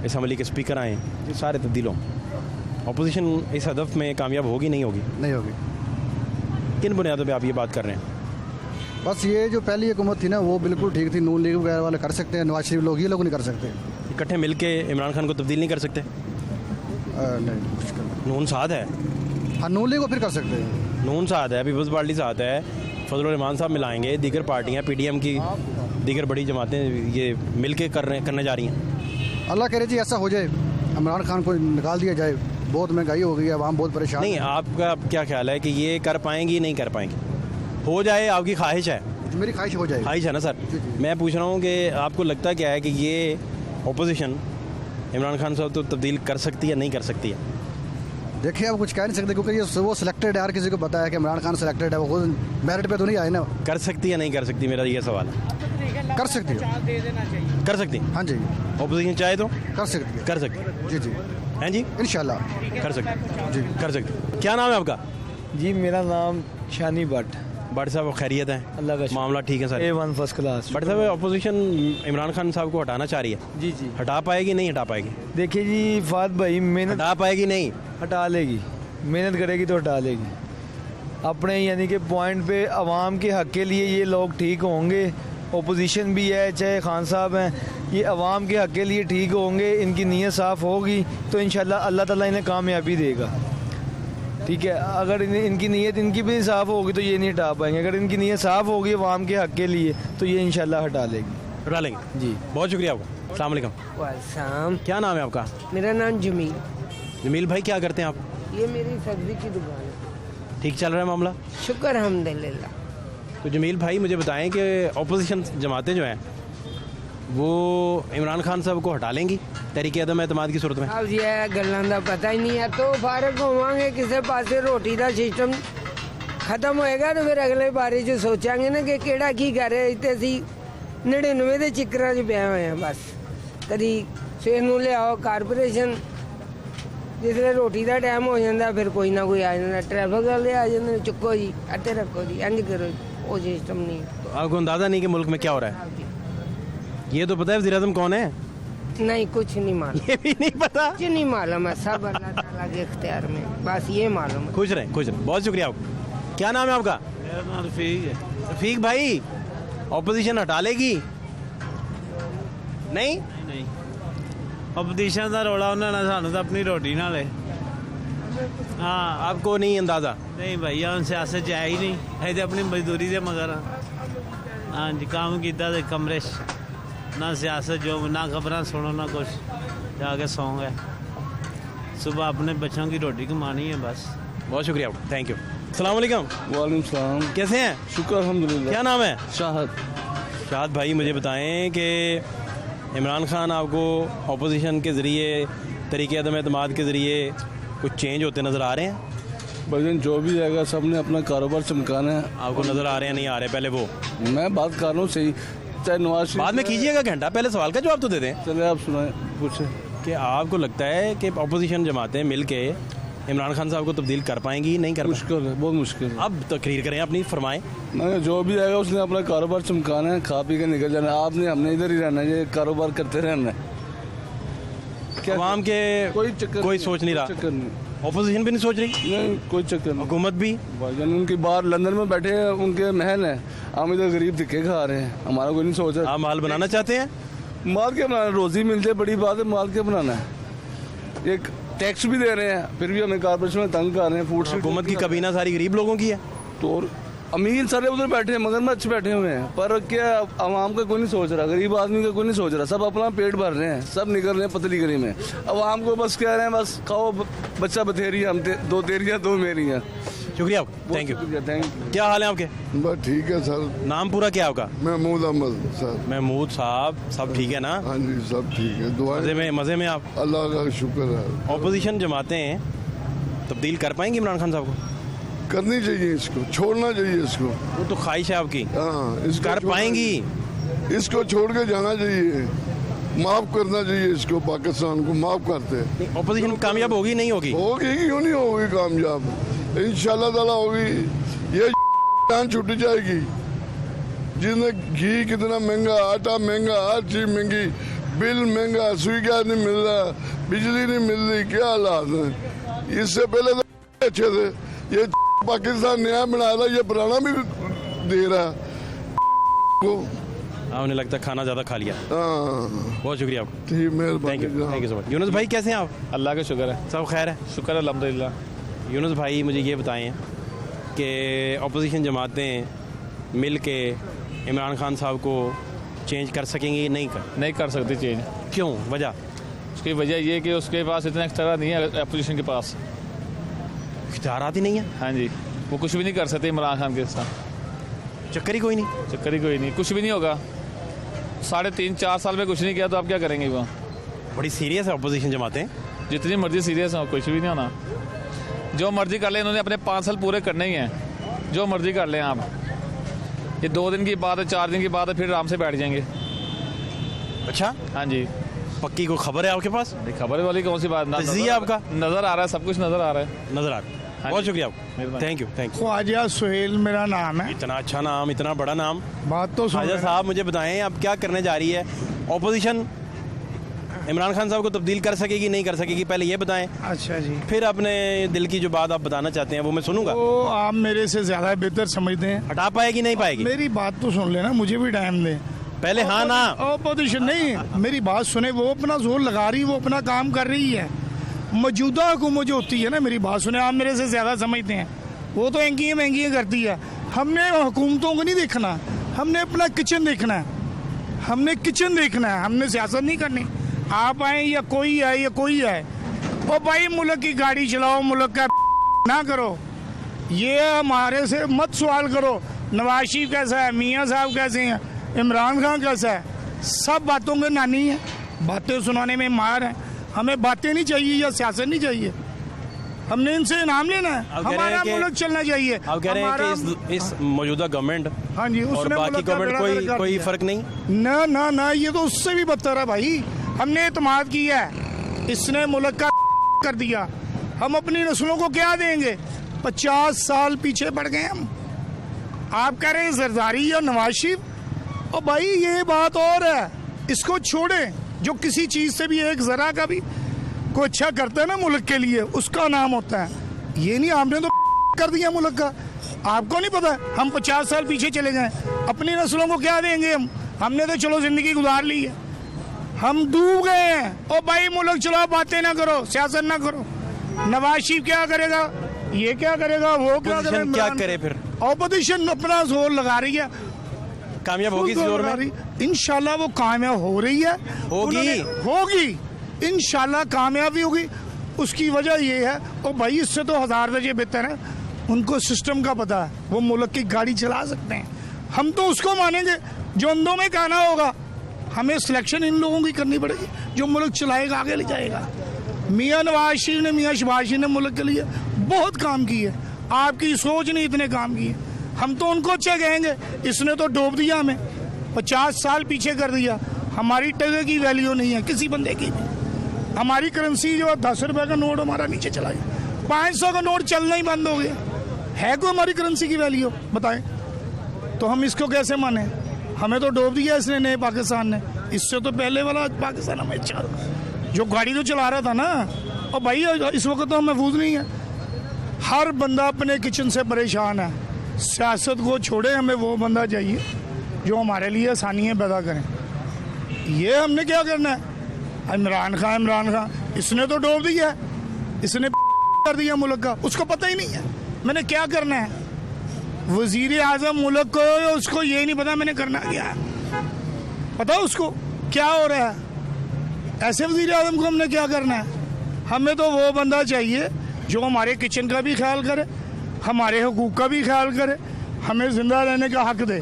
असम्बली के स्पीकर आए, ये सारे तब्दील हों। अपोजिशन इस हदफ में कामयाब होगी नहीं होगी? नहीं होगी। किन बुनियादों पे आप ये बात कर रहे हैं? बस ये जो पहली हुकूमत थी ना वो बिल्कुल ठीक थी, नून लीग वगैरह वाले कर सकते हैं, नवाज शरीफ लोग, ये लोग नहीं कर सकते। इकट्ठे मिल के इमरान खान को तब्दील नहीं कर सकते? नहीं, मुश्किल। नून साथ है, हाँ नून लीग को फिर कर सकते हैं। नून साथ है, पीपल्स पार्टी साथ है, फजल रहमान साहब मिलाएंगे, दीगर पार्टियाँ PDM की दीगर बड़ी जमातें ये मिल के करने जा रही हैं। अल्लाह करे जी ऐसा हो जाए, इमरान खान को निकाल दिया जाए, बहुत महंगाई हो गई है, आवाम बहुत परेशान नहीं, आपका क्या ख्याल है कि ये कर पाएंगी नहीं कर पाएंगी? हो जाए, आपकी ख्वाहिश है? मेरी ख्वाहिश हो जाए। ख्वाहिश है ना सर? मैं पूछ रहा हूँ कि आपको लगता क्या है कि ये अपोजिशन इमरान खान साहब तो तब्दील कर सकती है नहीं कर सकती है? देखिए आप कुछ कह नहीं सकते क्योंकि ये वो सिलेक्टेड है, हर किसी को पता है कि इमरान खान सिलेक्टेड है, वो खुद मेरिट पे तो नहीं आए ना। कर सकती है नहीं कर सकती, मेरा ये सवाल है। कर सकती है। कर सकती? हाँ जी। अपोजिशन चाहे तो कर सकती है। कर सकती? जी जी। हैं जी? इंशाल्लाह कर सकती जी, कर सकती। क्या नाम है आपका? जी मेरा नाम शानी भट्ट। भट्ट साहब खैरियत है? अल्लाह का मामला ठीक है sir? A1 first class. Bhatt साहब, अपोजिशन इमरान खान साहब को हटाना चाह रही है, जी जी। हटा पाएगी नहीं हटा पाएगी? देखिए जी फात भाई, मेहनत हटा पाएगी नहीं? हटा लेगी, मेहनत करेगी तो हटा लेगी। अपने यानी कि पॉइंट पे आवाम के हक के लिए ये लोग ठीक होंगे, ओपोजिशन भी है चाहे खान साहब हैं, ये आवाम के हक के लिए ठीक होंगे, इनकी नीयत साफ़ होगी तो इंशाल्लाह अल्लाह ताला इन्हें कामयाबी देगा। ठीक है, अगर इनकी नीयत इनकी भी साफ़ होगी तो ये नहीं हटा पाएंगे, अगर इनकी नीयत साफ़ होगी आवाम के हक के लिए तो ये इंशाल्लाह हटा लेगी। हटा लेंगे जी। बहुत शुक्रिया आपका। अस्सलाम वालेकुम। वालेकुम। क्या नाम है आपका? मेरा नाम जमील। जमील भाई, क्या करते हैं आप? ये मेरी सब्जी की दुकान है। ठीक चल रहा है मामला? शुक्र अल्हम्दुलिल्लाह। तो जमील भाई मुझे बताएं कि अपोजिशन जमातें जो हैं वो इमरान खान साहब को हटा लेंगी तहरीक अदम एतमाद की सूरत में? अब ये गल्लां दा पता ही नहीं है, तो फारग होवांगे किसी पासे, रोटी का सिस्टम खत्म होएगा तो फिर अगले बारे च सोचांगे ना कि केड़ा की करे। इत्ते असी 99 ਦੇ चिकरां च पिया होए हैं बस। कदी सवेर नूं लियाओ कारपोरेशन, जिसले रोटी का टाइम हो जाता फिर कोई ना कोई आ जाता, ट्रैफिक वाले आ जाते, चुको जी अट्टे रखो जी इंज करो जी, वो सिस्टम नहीं। तो आपको अंदाज़ा नहीं कि मुल्क में क्या हो रहा है? ये तो पता है वज़ीर-ए-आज़म कौन है? नहीं, कुछ नहीं मालूम। ये भी नहीं पता? कुछ नहीं मालूम है, सब अल्लाह ताला के इख्तियार में, बस ये मालूम है। खुश रहें, खुश रहें। बहुत शुक्रिया आपका। क्या नाम है आपका? मेरा नाम रफीक है। रफीक भाई, अपोजिशन हटा लेगी नहीं? नहीं, अपोजिशन का रौला उन्होंने सानू तो अपनी रोटी ना ले। हाँ, आपको नहीं अंदाज़ा? नहीं भाई, हम सियासत है ही नहीं, है तो अपनी मजदूरी से मगर। हाँ जी, काम किया तो कमरे ना सियासत जो ना खबर सुनो ना कुछ, जाके सौ गए। सुबह अपने बच्चों की रोटी कमानी है बस। बहुत शुक्रिया आपका, थैंक यू। अस्सलाम वालेकुम। वालेकुम सलाम। कैसे हैं? शुक्र अल्हम्दुलिल्लाह। क्या नाम है? शाहद। शाहद भाई, मुझे बताएं कि इमरान खान आपको अपोजिशन के ज़रिए, तरीक़े अदम एतमाद के ज़रिए कुछ चेंज होते नज़र आ रहे हैं? भाईजान जो भी आएगा सब ने अपना कारोबार चमकाना है। आपको नज़र आ रहे हैं नहीं आ रहे? पहले वो मैं बात कर रहा हूँ सही, चाहे नवाज शरीफ बाद में कीजिएगा घंटा, पहले सवाल का जवाब तो दे दें। चले आप सुनाए, पूछे कि आपको लगता है कि अपोजिशन जमातें मिल के इमरान खान साहब को तब्दील कर पाएंगी नहीं कर? मुश्किल है, बहुत मुश्किल है। अब तकरीर करें अपनी, फरमाएं। मैं जो भी आएगा उसने अपना कारोबार चमकाना है, खा पी के निकल जाना है। आपने हमने इधर ही रहना है, ये कारोबार करते रहना है। आवाम के कोई सोच नहीं रहा, चक्कर नहीं, अपोजिशन भी नहीं सोच रही, नहीं कोई चक्कर नहीं। हुकूमत भी भाईजान उनकी बाहर लंदन में बैठे हैं, उनके महल हैं, हम इधर गरीब धिक्के खा रहे हैं, हमारा कोई नहीं सोच रहा। आप माल बनाना चाहते हैं? माल क्या बनाना, रोजी मिलती है, बड़ी बात है, माल क्या बनाना है। एक टैक्स भी दे रहे हैं फिर भी हमें कारपोरेशन में तंग कर रहे हैं। फूड हुकूमत की कबीना सारी गरीब लोगों की है। तो अमीर सारे उधर बैठे हैं, मगरमच्छ बैठे हुए हैं, पर क्या आवाम का कोई नहीं सोच रहा, गरीब आदमी का कोई नहीं सोच रहा। सब अपना पेट भर रहे हैं, सब निकल रहे हैं पतली गली में। आवाम को बस कह रहे हैं बस खाओ बच्चा बथेरी, हम 2 तेरियां 2 मेरी हैं। शुक्रिया आपका, थैंक यू। क्या हाल है आपके? बस ठीक है सर। नाम पूरा क्या आपका? महमूद अहमद सर। महमूद साहब, सब ठीक है ना? हाँ जी सब ठीक है, दुआ मज़े में आप? अल्लाह का शुक्र है। ऑपोजिशन जमातें तब्दील कर पाएंगी इमरान खान साहब को? करनी चाहिए, इसको छोड़ना चाहिए इसको। वो तो ख्वाहिश है आपकी। हाँ, इसको कर पाएंगी? इसको छोड़ के जाना चाहिए, माफ करना चाहिए इसको, पाकिस्तान को माफ करते। ऑपोजिशन कामयाब होगी नहीं होगी? होगी, क्यों नहीं होगी कामयाब, इंशाल्लाह ताला होगी। ये जान छूट जाएगी। जिसने घी कितना महंगा, आटा महंगा, हर चीज महंगी, बिल महंगा, सुई गैस नहीं मिल रहा, बिजली नहीं मिल रही, क्या हालात है। इससे पहले तो अच्छे थे, ये पाकिस्तान नया बना रहा, ये पुराना भी दे रहा को। उन्हें लगता है खाना ज़्यादा खा लिया। बहुत शुक्रिया आपका, ठीक, मेहरबानी, thank you so much. Yunus भाई कैसे हैं आप? अल्लाह का शुक्र है, सब खैर है? शुक्र अल्हम्दुलिल्लाह। यूनुस भाई मुझे ये बताएं कि अपोजिशन जमातें मिल के इमरान खान साहब को चेंज कर सकेंगी? नहीं कर सकती चेंज। क्यों? वजह? उसकी वजह ये कि उसके पास इतना इख्तियार नहीं है, अपोजिशन के पास इख्तियार ही नहीं है। हाँ जी, वो कुछ भी नहीं कर सकते इमरान खान के साथ। चक्कर ही कोई नहीं, कुछ भी नहीं होगा। 3.5-4 साल में कुछ नहीं किया तो आप क्या करेंगे? वो बड़ी सीरियस है अपोजिशन जमातें। जितनी मर्जी सीरियस हो, कुछ भी नहीं होना। जो मर्जी कर ले, इन्होंने अपने 5 साल पूरे करने ही हैं। जो मर्जी कर लें आप, ये 2 दिन की बात है, 4 दिन की बात है, फिर आराम से बैठ जाएंगे। अच्छा, हाँ जी। पक्की को खबर है आपके पास? खबर वाली कौन सी बात? है आपका? नजर आ रहा है, सब कुछ नजर आ रहा है। बहुत शुक्रिया आपका, थैंक यू। ख्वाजा सुहेल मेरा नाम है। इतना अच्छा नाम, इतना बड़ा नाम। बात तो ख्वाजा साहब मुझे बताएं, अब क्या करने जा रही है ऑपोजिशन? इमरान खान साहब को तब्दील कर सकेगी नहीं कर सकेगी, पहले ये बताएं। अच्छा जी, फिर अपने दिल की जो बात आप बताना चाहते हैं वो मैं सुनूंगा। तो आप मेरे से ज्यादा बेहतर समझते हैं। हटा पाएगी नहीं पाएगी? मेरी बात तो सुन लेना, मुझे भी टाइम दे पहले। हाँ ना, ऑपोजिशन नहीं, मेरी बात सुने। वो अपना जोर लगा रही, वो अपना काम कर रही है। मौजूदा हुकूमत जो होती है ना, मेरी बात सुने, आप मेरे से ज़्यादा समझते हैं। वो तो महंगियाँ करती है। हमने हुकूमतों को नहीं देखना, हमने अपना किचन देखना है। हमने सियासत नहीं करनी। आप आए या कोई आए, ओ भाई मुल्क की गाड़ी चलाओ, मुल्क का ना करो। ये हमारे से मत सवाल करो नवाज शरीफ कैसा है, मियाँ साहब कैसे हैं, इमरान खान कैसा है। सब बातों के नानी है, बातें सुनाने में मार है। हमें बातें नहीं चाहिए या सियासत नहीं चाहिए, हमने इनसे इनाम लेना है। हमारा मुल्क चलना चाहिए। आप कह रहे हैं कि इस मौजूदा गवर्नमेंट, हाँ जी, और बाकी गवर्नमेंट कोई फर्क नहीं? ना, ये तो उससे भी बदतर है भाई। हमने एतमाद किया है, इसने मुल्क का कर दिया। हम अपनी नस्लों को क्या देंगे? 50 साल पीछे बढ़ गए हम। आप कह रहे हैं जरदारी या नवाज शरीफ, और भाई ये बात और है, इसको छोड़ें। जो किसी चीज से भी एक जरा का भी कोई अच्छा करता है ना मुल्क के लिए, उसका नाम होता है। ये नहीं हमने तो कर दिया मुल्क का, आपको नहीं पता। हम 50 साल पीछे चले गए, अपनी नस्लों को क्या देंगे हम? हमने तो चलो जिंदगी गुजार ली है, हम डूब गए हैं। ओ भाई मुल्क चलाओ, बातें ना करो, सियासत ना करो। नवाज शरीफ क्या करेगा, ये क्या करेगा, वो क्या करेगा? क्या करे फिर? ऑपोजिशन अपना जोर लगा रही है, कामयाब होगी इस जोर में? इंशाल्लाह वो कामयाब हो रही है, होगी इंशाल्लाह कामयाबी होगी। उसकी वजह ये है, ओ भाई इससे तो 1000 दर्जे बेहतर है। उनको सिस्टम का पता है, वो मुल्क की गाड़ी चला सकते हैं। हम तो उसको मानेंगे जो अंधों में कहना होगा। हमें सिलेक्शन इन लोगों की करनी पड़ेगी जो मुल्क चलाएगा, आगे ले जाएगा। मियाँ नवाज शरीफ ने, मियाँ शहबाज शरीफ ने मुल्क के लिए बहुत काम किए। आपकी सोच ने इतने काम किए, हम तो उनको अच्छे कहेंगे। इसने तो डूब दिया हमें, 50 साल पीछे कर दिया। हमारी टके की वैल्यू नहीं है किसी बंदे की भी। हमारी करेंसी जो 10 रुपए का नोट हमारा नीचे चला गया, 500 का नोट चलना ही बंद हो गया। है कोई हमारी करेंसी की वैल्यू बताएं? तो हम इसको कैसे माने? हमें तो डूब दिया इसने, नए पाकिस्तान ने। इससे तो पहले वाला पाकिस्तान हमें अच्छा, जो गाड़ी तो चला रहा था ना। और भाई इस वक्त तो हम महफूज नहीं है। हर बंदा अपने किचन से परेशान है। सियासत को छोड़े, हमें वो बंदा चाहिए जो हमारे लिए आसानियाँ पैदा करें। ये हमने क्या करना है? इमरान खान इसने तो डूब दिया है, इसने कर दिया मुल्क का, उसको पता ही नहीं है मैंने क्या करना है। वजीर आजम मुल्क को, उसको ये नहीं पता मैंने करना क्या है, पता उसको क्या हो रहा है। ऐसे वजीर आजम को हमने क्या करना है? हमें तो वो बंदा चाहिए जो हमारे किचन का भी ख्याल करे, हमारे हुकूक का भी ख्याल करे, हमें जिंदा रहने का हक दे।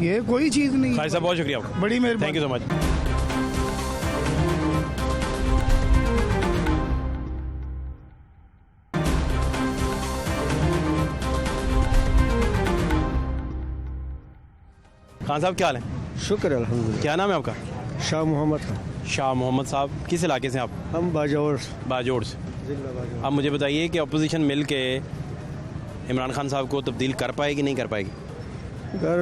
ये कोई चीज़ नहीं। भाई साहब बहुत शुक्रिया आपका, बड़ी मेहरबानी, thank you so much. Khan साहब क्या हाल है? शुक्र अल्हम्दुलिल्लाह। क्या नाम है आपका? शाह मोहम्मद खान। शाह मोहम्मद साहब, किस इलाके से आप? हम बाजौर से। आप मुझे बताइए कि अपोजिशन मिल के इमरान खान साहब को तब्दील कर पाएगी नहीं कर पाएगी? अगर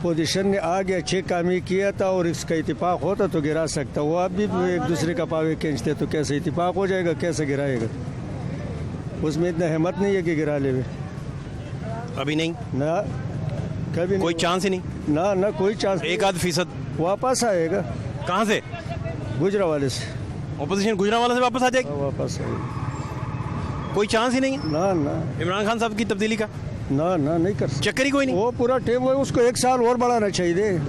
पोजीशन ने आगे अच्छे काम ही किया था और इसका इत्तेफाक होता तो गिरा सकता। वो आप भी एक दूसरे का पावे खींचते तो कैसे इत्तेफाक हो जाएगा, कैसे गिराएगा? उसमें इतना हिम्मत नहीं है कि गिरा ले। अभी नहीं ना, कभी कोई चांस ही नहीं? ना ना, कोई चांस। 1-8% वापस आएगा। कहाँ से? गुजरावाले से। ऑपोजिशन गुजरावाला से वापस आ जाएगी? वापस आएगी। कोई चांस ही नहीं है ना ना इमरान खान साहब की तब्दीली का? ना ना, नहीं कर चक्कर ही कोई नहीं। वो पूरा टेम है, उसको 1 साल और बढ़ाना चाहिए।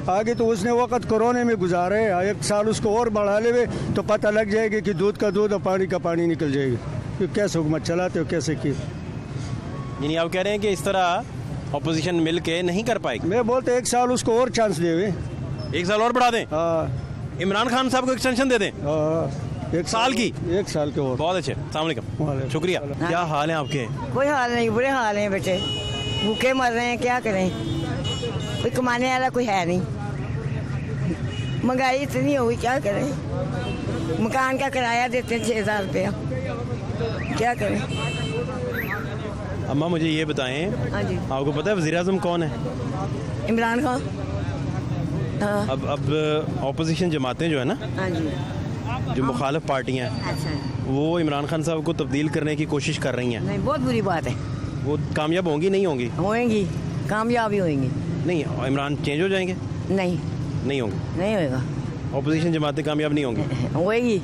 आगे तो उसने वक्त कोरोना में गुजारे, 1 साल उसको और बढ़ा ले तो पता लग जाएगी कि दूध का दूध और पानी का पानी निकल जाएगी कि कैसे हुकूमत चलाते हो, कैसे की। यानी आप कह रहे हैं कि इस तरह अपोजिशन मिल के नहीं कर पाएगी? मैं बोलते 1 साल उसको और चांस दे। 1 साल और बढ़ा दें? हाँ। इमरान खान साहब को एक्सटेंशन दे दें? 1 साल की? 1 साल के और। बहुत अच्छे, अस्सलाम वालेकुम, शुक्रिया। क्या हाल है आपके? कोई हाल नहीं, बुरे हाल हैं बेटे, भूखे मर रहे हैं, क्या करें? कोई कमाने वाला कोई है नहीं, महंगाई इतनी हो गई, क्या करें? मकान का किराया देते हैं 6,000 रुपया, क्या करें? अम्मा मुझे ये बताएं, हाँ जी, आपको पता है वज़ीर आज़म कौन है? इमरान खान। हाँ। अब ऑपोजिशन जमातें जो है ना, हाँ जी, जो मुखालिफ पार्टियां हैं, अच्छा, वो इमरान खान साहब को तब्दील करने की कोशिश कर रही हैं। नहीं, बहुत बुरी बात है। वो कामयाब होंगी नहीं होंगी? होएंगी, कामयाब ही होएंगी। नहीं, इमरान चेंज हो जाएंगे? नहीं होंगे, नहीं होएगा। ऑपोजिशन जमातें कामयाब नहीं होंगी? होएगी,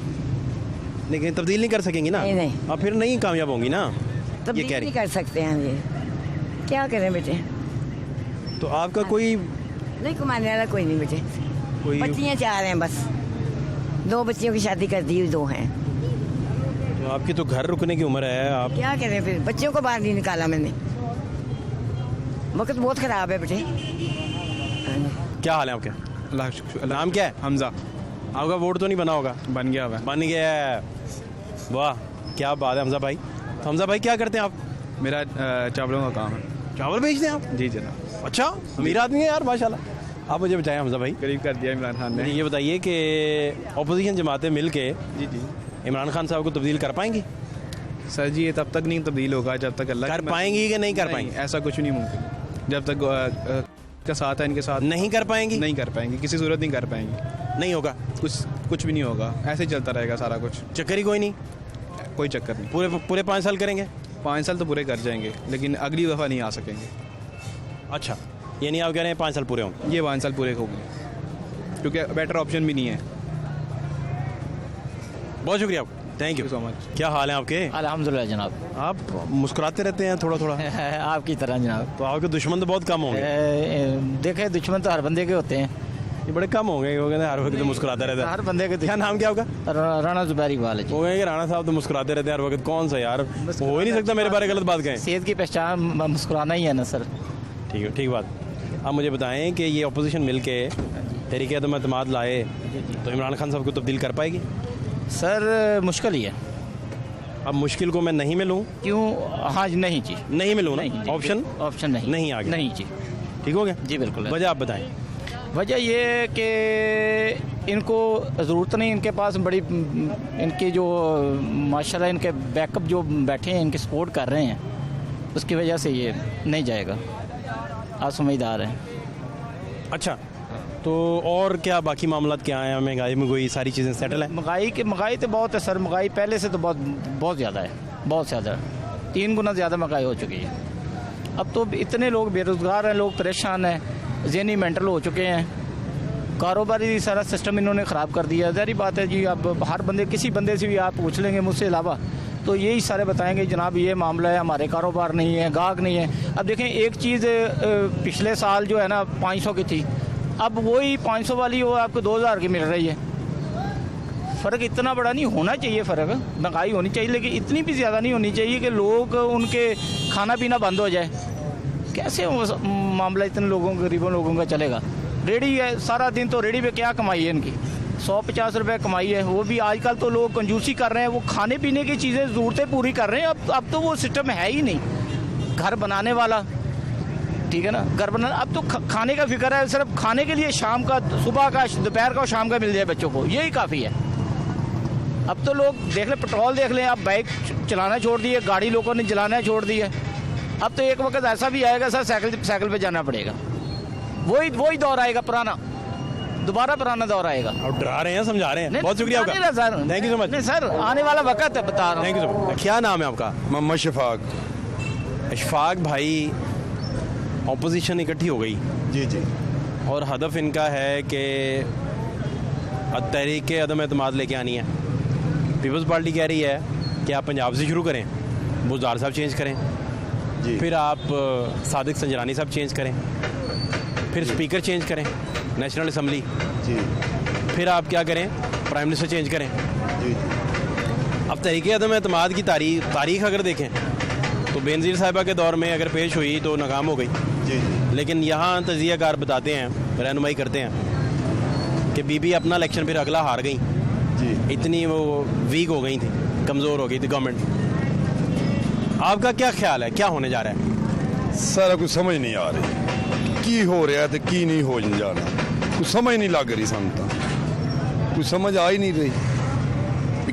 लेकिन तब्दील नहीं कर सकेंगी ना? नहीं। अब फिर नहीं कामयाब होंगी ना? तब्दील नहीं कर सकते हैं ये, क्या करें बेटे? तो आपका कोई नहीं कमाने वाला कोई नहीं बेटे, बच्चियाँ 4 हैं बस, 2 बच्चियों की शादी कर दी, 2 हैं। तो आपकी तो घर रुकने की उम्र है, आप क्या करें फिर? बच्चों को बाहर नहीं निकाला मैंने, वक्त बहुत ख़राब है बेटे। क्या हाल है आपके? अल्लाह का शुक्र। नाम क्या है? हमजा। आपका वोट तो नहीं बना होगा? बन गया है। बन गया है, वाह क्या बात है हमजा भाई। तो हमजा भाई क्या करते हैं आप? मेरा चावलों का काम है। चावल बेचते हैं आप? जी जनाब। अच्छा, अमीर आदमी है यार माशाल्लाह। आप मुझे बताएं हमजा भाई। करीब कर दिया इमरान खान ने। ये बताइए कि अपोजिशन जमातें मिल के जी इमरान खान साहब को तब्दील कर पाएंगी? सर जी ये तब तक नहीं तब्दील होगा जब तक अल्लाह कर पाएंगी कि नहीं कर पाएंगी? ऐसा कुछ नहीं मुमकिन, जब तक का साथ है इनके साथ। नहीं कर पाएंगी? नहीं कर पाएंगी, किसी सूरत नहीं कर पाएंगी। नहीं होगा कुछ भी नहीं होगा, ऐसे ही चलता रहेगा सारा कुछ। चक्कर ही कोई नहीं? कोई चक्कर नहीं। पूरे 5 साल करेंगे? 5 साल तो पूरे कर जाएंगे, लेकिन अगली दफ़ा नहीं आ सकेंगे। अच्छा, यानी आप कह रहे हैं 5 साल पूरे होंगे? ये 5 साल पूरे होंगे, क्योंकि बेटर ऑप्शन भी नहीं है। बहुत शुक्रिया आपका, थैंक यू सो मच। क्या हाल है आपके? अल्हम्दुलिल्लाह जनाब। आप मुस्कुराते रहते हैं थोड़ा थोड़ा। आपकी तरह जनाब। तो आपके दुश्मन तो बहुत कम होंगे। देखे दुश्मन तो हर बंदे के होते हैं, ये बड़े कम होंगे, वो कहते हैं हर वक्त तो मुस्कुराते रहते हैं। हर बंदे के। क्या नाम क्या होगा? राणा जुबैर इकबाल। वो कहेंगे राणा साहब तो मुस्कुराते रहते हैं हर वक्त। कौन सा यार, हो ही नहीं सकता मेरे बारे गलत बात कहें। सेहत की पहचान मुस्कुराना ही है ना सर। ठीक है, ठीक बात। आप मुझे बताएं कि ये अपोजिशन मिल के तहरीक अदम एतमाद लाए तो इमरान खान साहब को तब्दील कर पाएगी? सर मुश्किल ही है। अब मुश्किल को मैं नहीं मिलूँ? क्यों? हाँ जी, नहीं जी, नहीं मिलूँ ना? ऑप्शन नहीं आ गया? नहीं जी। ठीक हो गया जी बिल्कुल। वजह आप बताएं। वजह ये कि इनको ज़रूरत नहीं, इनके पास बड़ी इनकी जो माशाल्लाह इनके बैकअप जो बैठे हैं, इनकी सपोर्ट कर रहे हैं, उसकी वजह से ये नहीं जाएगा। आप समझदार हैं। अच्छा, तो और क्या बाकी मामला क्या है? महंगाई में कोई सारी चीज़ें सेटल है? महंगाई तो बहुत है सर, महंगाई पहले से तो बहुत ज़्यादा है, बहुत ज़्यादा, 3 गुना ज़्यादा महंगाई हो चुकी है। अब तो इतने लोग बेरोज़गार हैं, लोग परेशान हैं, ज़हनी मेंटल हो चुके हैं, कारोबारी सारा सिस्टम इन्होंने ख़राब कर दिया। ज़ाहिर बात है जी, अब हर बंदे, किसी बंदे से भी आप पूछ लेंगे मुझसे अलावा, तो यही सारे बताएंगे जनाब ये मामला है, हमारे कारोबार नहीं है, गाहक नहीं है। अब देखें एक चीज़ पिछले साल जो है ना 500 की थी, अब वही 500 वाली वो आपको 2000 की मिल रही है। फ़र्क इतना बड़ा नहीं होना चाहिए, फ़र्क महंगाई होनी चाहिए लेकिन इतनी भी ज़्यादा नहीं होनी चाहिए कि लोग उनके खाना पीना बंद हो जाए। कैसे वो मामला इतने लोगों गरीबों लोगों का चलेगा? रेडी है, सारा दिन तो रेडी पे क्या कमाई है इनकी, 150 रुपये कमाई है। वो भी आजकल तो लोग कंजूसी कर रहे हैं, वो खाने पीने की चीज़ें ज़रूरतें पूरी कर रहे हैं। अब तो वो सिस्टम है ही नहीं। घर बनाने वाला, ठीक है ना, घर बनाना, अब तो खाने का फिक्र है, सिर्फ खाने के लिए शाम का, सुबह का, दोपहर का और शाम का मिल जाए बच्चों को, यही काफ़ी है। अब तो लोग देख लें, पेट्रोल देख लें, अब बाइक चलाना छोड़ दी है, गाड़ी लोगों ने चलाना छोड़ दी है। अब तो एक वक्त ऐसा भी आएगा सर साइकिल पे जाना पड़ेगा, वही दौर आएगा पुराना, दोबारा पुराना दौर आएगा। और डरा रहे हैं, समझा रहे हैं। बहुत शुक्रिया आपका, sir, thank you so much. नहीं सर, आने वाला वक्त है, बता रहा हूँ। Thank you so much. क्या नाम है आपका? मोहम्मद शफाक। अशफाक भाई, ऑपोजिशन इकट्ठी हो गई जी जी, और हदफ इनका है कि तहरीक अदम एतमाद लेके आनी है। पीपल्स पार्टी कह रही है कि आप पंजाब से शुरू करें, बुज़दार साहब चेंज करें जी, फिर आप सादिक संजरानी साहब चेंज करें, फिर स्पीकर चेंज करें नेशनल असम्बली जी, फिर आप क्या करें, प्राइम मिनिस्टर चेंज करें जी। अब तहरीक अदम एतमाद की तारीख अगर देखें तो बेनज़ीर साहिबा के दौर में अगर पेश हुई तो नाकाम हो गई जी जी। लेकिन यहाँ तजियाकार बताते हैं, रहनुमाई करते हैं कि बीबी अपना इलेक्शन फिर अगला हार गई जी, इतनी वो वीक हो गई थी, कमज़ोर हो गई थी गवर्नमेंट। आपका क्या ख्याल है, क्या होने जा रहा है? सारा कुछ समझ नहीं आ रही की हो रहा है तो की नहीं हो जा रहा, कुछ समझ नहीं लग रही सन तो, कुछ समझ आ ही नहीं रही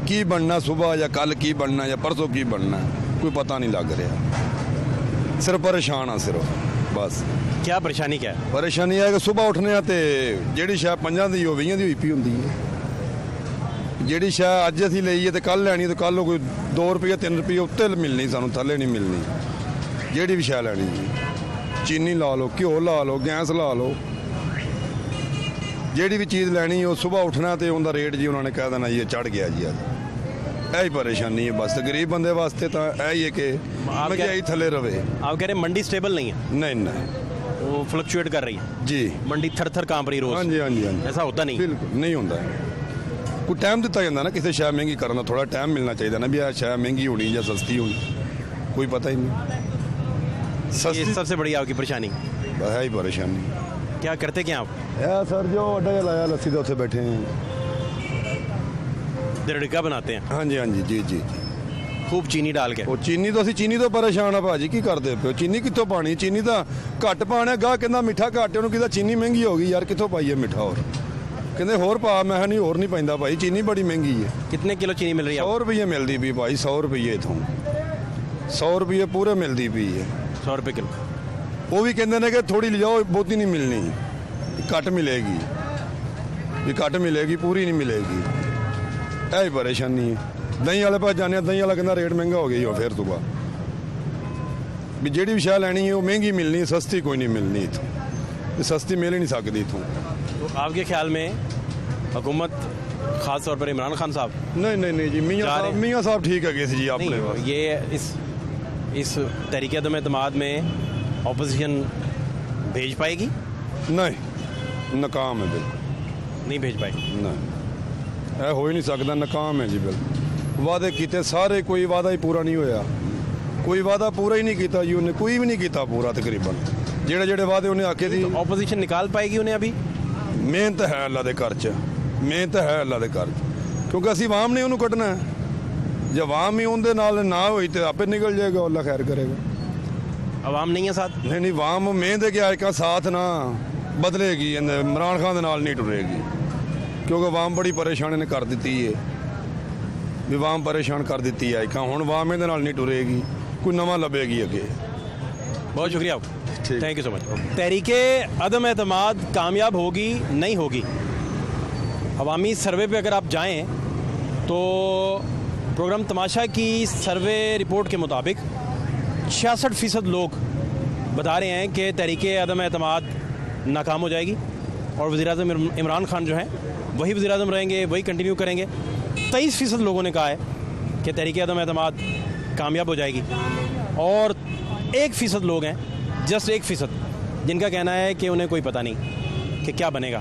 की बनना सुबह या कल की बनना या परसों की बनना, कोई पता नहीं लग रहा। सिर्फ परेशान हाँ, सिर्फ बस। क्या परेशानी क्या है? परेशानी है कि सुबह उठने तो जी शायद 5 की 20 की हुई पी होंगी है, जी शायद अज असी लीए तो कल लैनी, तो कल कोई 2 रुपये 3 रुपये उत्ते मिलनी, सानू थले नहीं मिलनी। जी भी शायद लैनी जी, चीनी ला लो, घ्यो ला लो, गैस ला लो, जी भी चीज़ लैनी वो सुबह उठना तो उनका रेट जी उन्होंने कह देना ये चढ़ गया जी। यही परेशानी है बस, गरीब बंदे वास्ते तो यही है कि महंगाई थले रवे। आप कह रहे हैं मंडी स्टेबल नहीं है? नहीं नहीं, वो फ्लक्चुएट कर रही है जी, मंडी थर थर कांप रही रोज। हाँ जी हाँ जी हाँ जी, ऐसा होता नहीं, बिल्कुल नहीं होता। कोई टाइम दिता जाता ना, किसी शायद महंगी करना थोड़ा टाइम मिलना चाहिए ना, भी आ शायद महंगी होनी या सस्ती होनी, कोई पता ही नहीं। ये सबसे बड़ी आपकी परेशानी है ही परेशानी। क्या करते क्या आप? यार सर जो अड्डा लाया लस्सी तो उत्थे बैठे हैं, दरड़का बनाते हैं। हाँ जी हाँ जी जी जी, खूब चीनी डाल के। ਉਹ ਚੀਨੀ ਤੋਂ ਅਸੀਂ ਚੀਨੀ ਤੋਂ ਪਰੇਸ਼ਾਨ ਆ ਭਾਜੀ, ਕੀ ਕਰਦੇ ਪਿਓ? ਚੀਨੀ ਕਿੱਥੋਂ ਪਾਣੀ? ਚੀਨੀ ਤਾਂ ਘੱਟ ਪਾਣਾ, ਗਾਹ ਕਹਿੰਦਾ ਮਿੱਠਾ ਘੱਟ, ਉਹਨੂੰ ਕਹਿੰਦਾ ਚੀਨੀ ਮਹਿੰਗੀ ਹੋ ਗਈ ਯਾਰ, ਕਿੱਥੋਂ ਪਾਈਏ ਮਿੱਠਾ? ਹੋਰ ਕਹਿੰਦੇ ਹੋਰ ਪਾ, ਮੈਂ ਨਹੀਂ ਹੋਰ ਨਹੀਂ ਪੈਂਦਾ ਭਾਈ, ਚੀਨੀ ਬੜੀ ਮਹਿੰਗੀ ਹੈ। कितने किलो चीनी मिल रही है? 100 ਰੁਪਏ ਮਿਲਦੀ ਪਈ ਭਾਈ, 100 ਰੁਪਏ ਇਥੋਂ 100 ਰੁਪਏ ਪੂਰੇ ਮਿਲਦੀ ਪਈ ਹੈ। 100 रुपये किलो। ਉਹ ਵੀ ਕਹਿੰਦੇ ਨੇ ਕਿ ਥੋੜੀ ਲਿਜਾਓ, ਬਹੁਤੀ ਨਹੀਂ ਮਿਲਣੀ, ਘੱਟ ਮਿਲੇਗੀ, ਵੀ ਘੱਟ ਮਿਲੇਗੀ, ਪੂਰੀ ਨਹੀਂ ਮਿਲੇਗੀ। ਇਹ ਹੀ ਪਰੇਸ਼ਾਨੀ ਹੈ। ਦਹੀਂ ਵਾਲੇ ਪਾਸ ਜਾਂਦੇ, ਦਹੀਂ ਵਾਲਾ ਕਹਿੰਦਾ ਰੇਟ ਮਹਿੰਗਾ ਹੋ ਗਿਆ ਫਿਰ ਸੁਬਾ, ਵੀ ਜਿਹੜੀ ਵੀ ਸ਼ਾਇ ਲੈਣੀ ਹੈ ਉਹ ਮਹਿੰਗੀ ਮਿਲਣੀ, ਸਸਤੀ ਕੋਈ ਨਹੀਂ ਮਿਲਣੀ इथों, सस्ती मिल ही नहीं सकती इथों। तो आपके ख्याल में हुकूमत खास तौर पर इमरान खान साहब? नहीं नहीं नहीं जी, मियाँ साहब ठीक है जी अपने। ये इस तहरीक अदम एतमाद में ऑपोजिशन भेज पाएगी? नहीं, नाकाम है बिल्कुल, नहीं भेज पाएगी। नहीं, हो ही नहीं सकता, नाकाम है जी बिल्कुल। वादे किए सारे, कोई वादा ही पूरा नहीं होया, कोई वादा पूरा ही नहीं किया जी उन्हें, कोई भी नहीं किया पूरा तकरीबन, जेड़े जेड़े वादे उन्हें आखे थी। ऑपोजिशन निकाल पाएगी उन्हें अभी? मेहनत है अल्लाह के घर च, मेहनत है अल्लाह के घर च, क्योंकि असी आवाम ने उन्होंने कटना है, जब आवाम ही उनके नाल ना हुई तो आपे निकल जाएगा, अल्लाह खैर करेगा। आवाम नहीं है साथ? नहीं नहीं, आवाम मेहनत के आएगा साथ ना बदलेगी, इमरान खान के नाल नहीं टुरेगी, क्योंकि आवाम बड़ी परेशानी ने कर दी है, भी आवाम परेशान कर दी है, हुण आवाम इहदे नाल नहीं टुरेगी, कोई नवा लभेगी अगे। बहुत शुक्रिया आपका, थैंक यू सो मच। तहरीक अदम एतमाद कामयाब होगी नहीं होगी? अवामी सर्वे पे अगर आप जाएं तो प्रोग्राम तमाशा की सर्वे रिपोर्ट के मुताबिक 66% लोग बता रहे हैं कि तहरीक अदम एतमाद नाकाम हो जाएगी और वज़ीर-ए-आज़म इमरान खान जो हैं वही वज़ीर-ए-आज़म रहेंगे, वही कंटिन्यू करेंगे। 23% लोगों ने कहा है कि तहरीक अदम एतमाद कामयाब हो जाएगी। और 1% लोग हैं, जस्ट 1%, जिनका कहना है कि उन्हें कोई पता नहीं कि क्या बनेगा,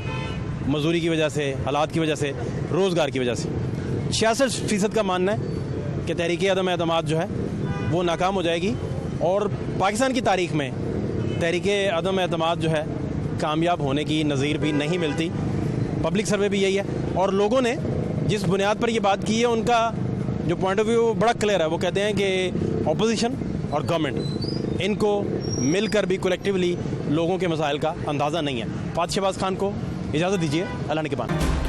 मजदूरी की वजह से, हालात की वजह से, रोज़गार की वजह से। 66% का मानना है कि तहरीक अदम एतमाद जो है वो नाकाम हो जाएगी और पाकिस्तान की तारीख़ में तहरीक अदम एतमाद जो है कामयाब होने की नज़ीर भी नहीं मिलती। पब्लिक सर्वे भी यही है और लोगों ने जिस बुनियाद पर ये बात की है उनका जो पॉइंट ऑफ व्यू बड़ा क्लियर है। वो कहते हैं कि अपोजिशन और गवर्नमेंट इनको मिलकर भी कलेक्टिवली लोगों के मसाइल का अंदाज़ा नहीं है। फात शहबाज खान को इजाज़त दीजिए, अल्लाह ने के बाद।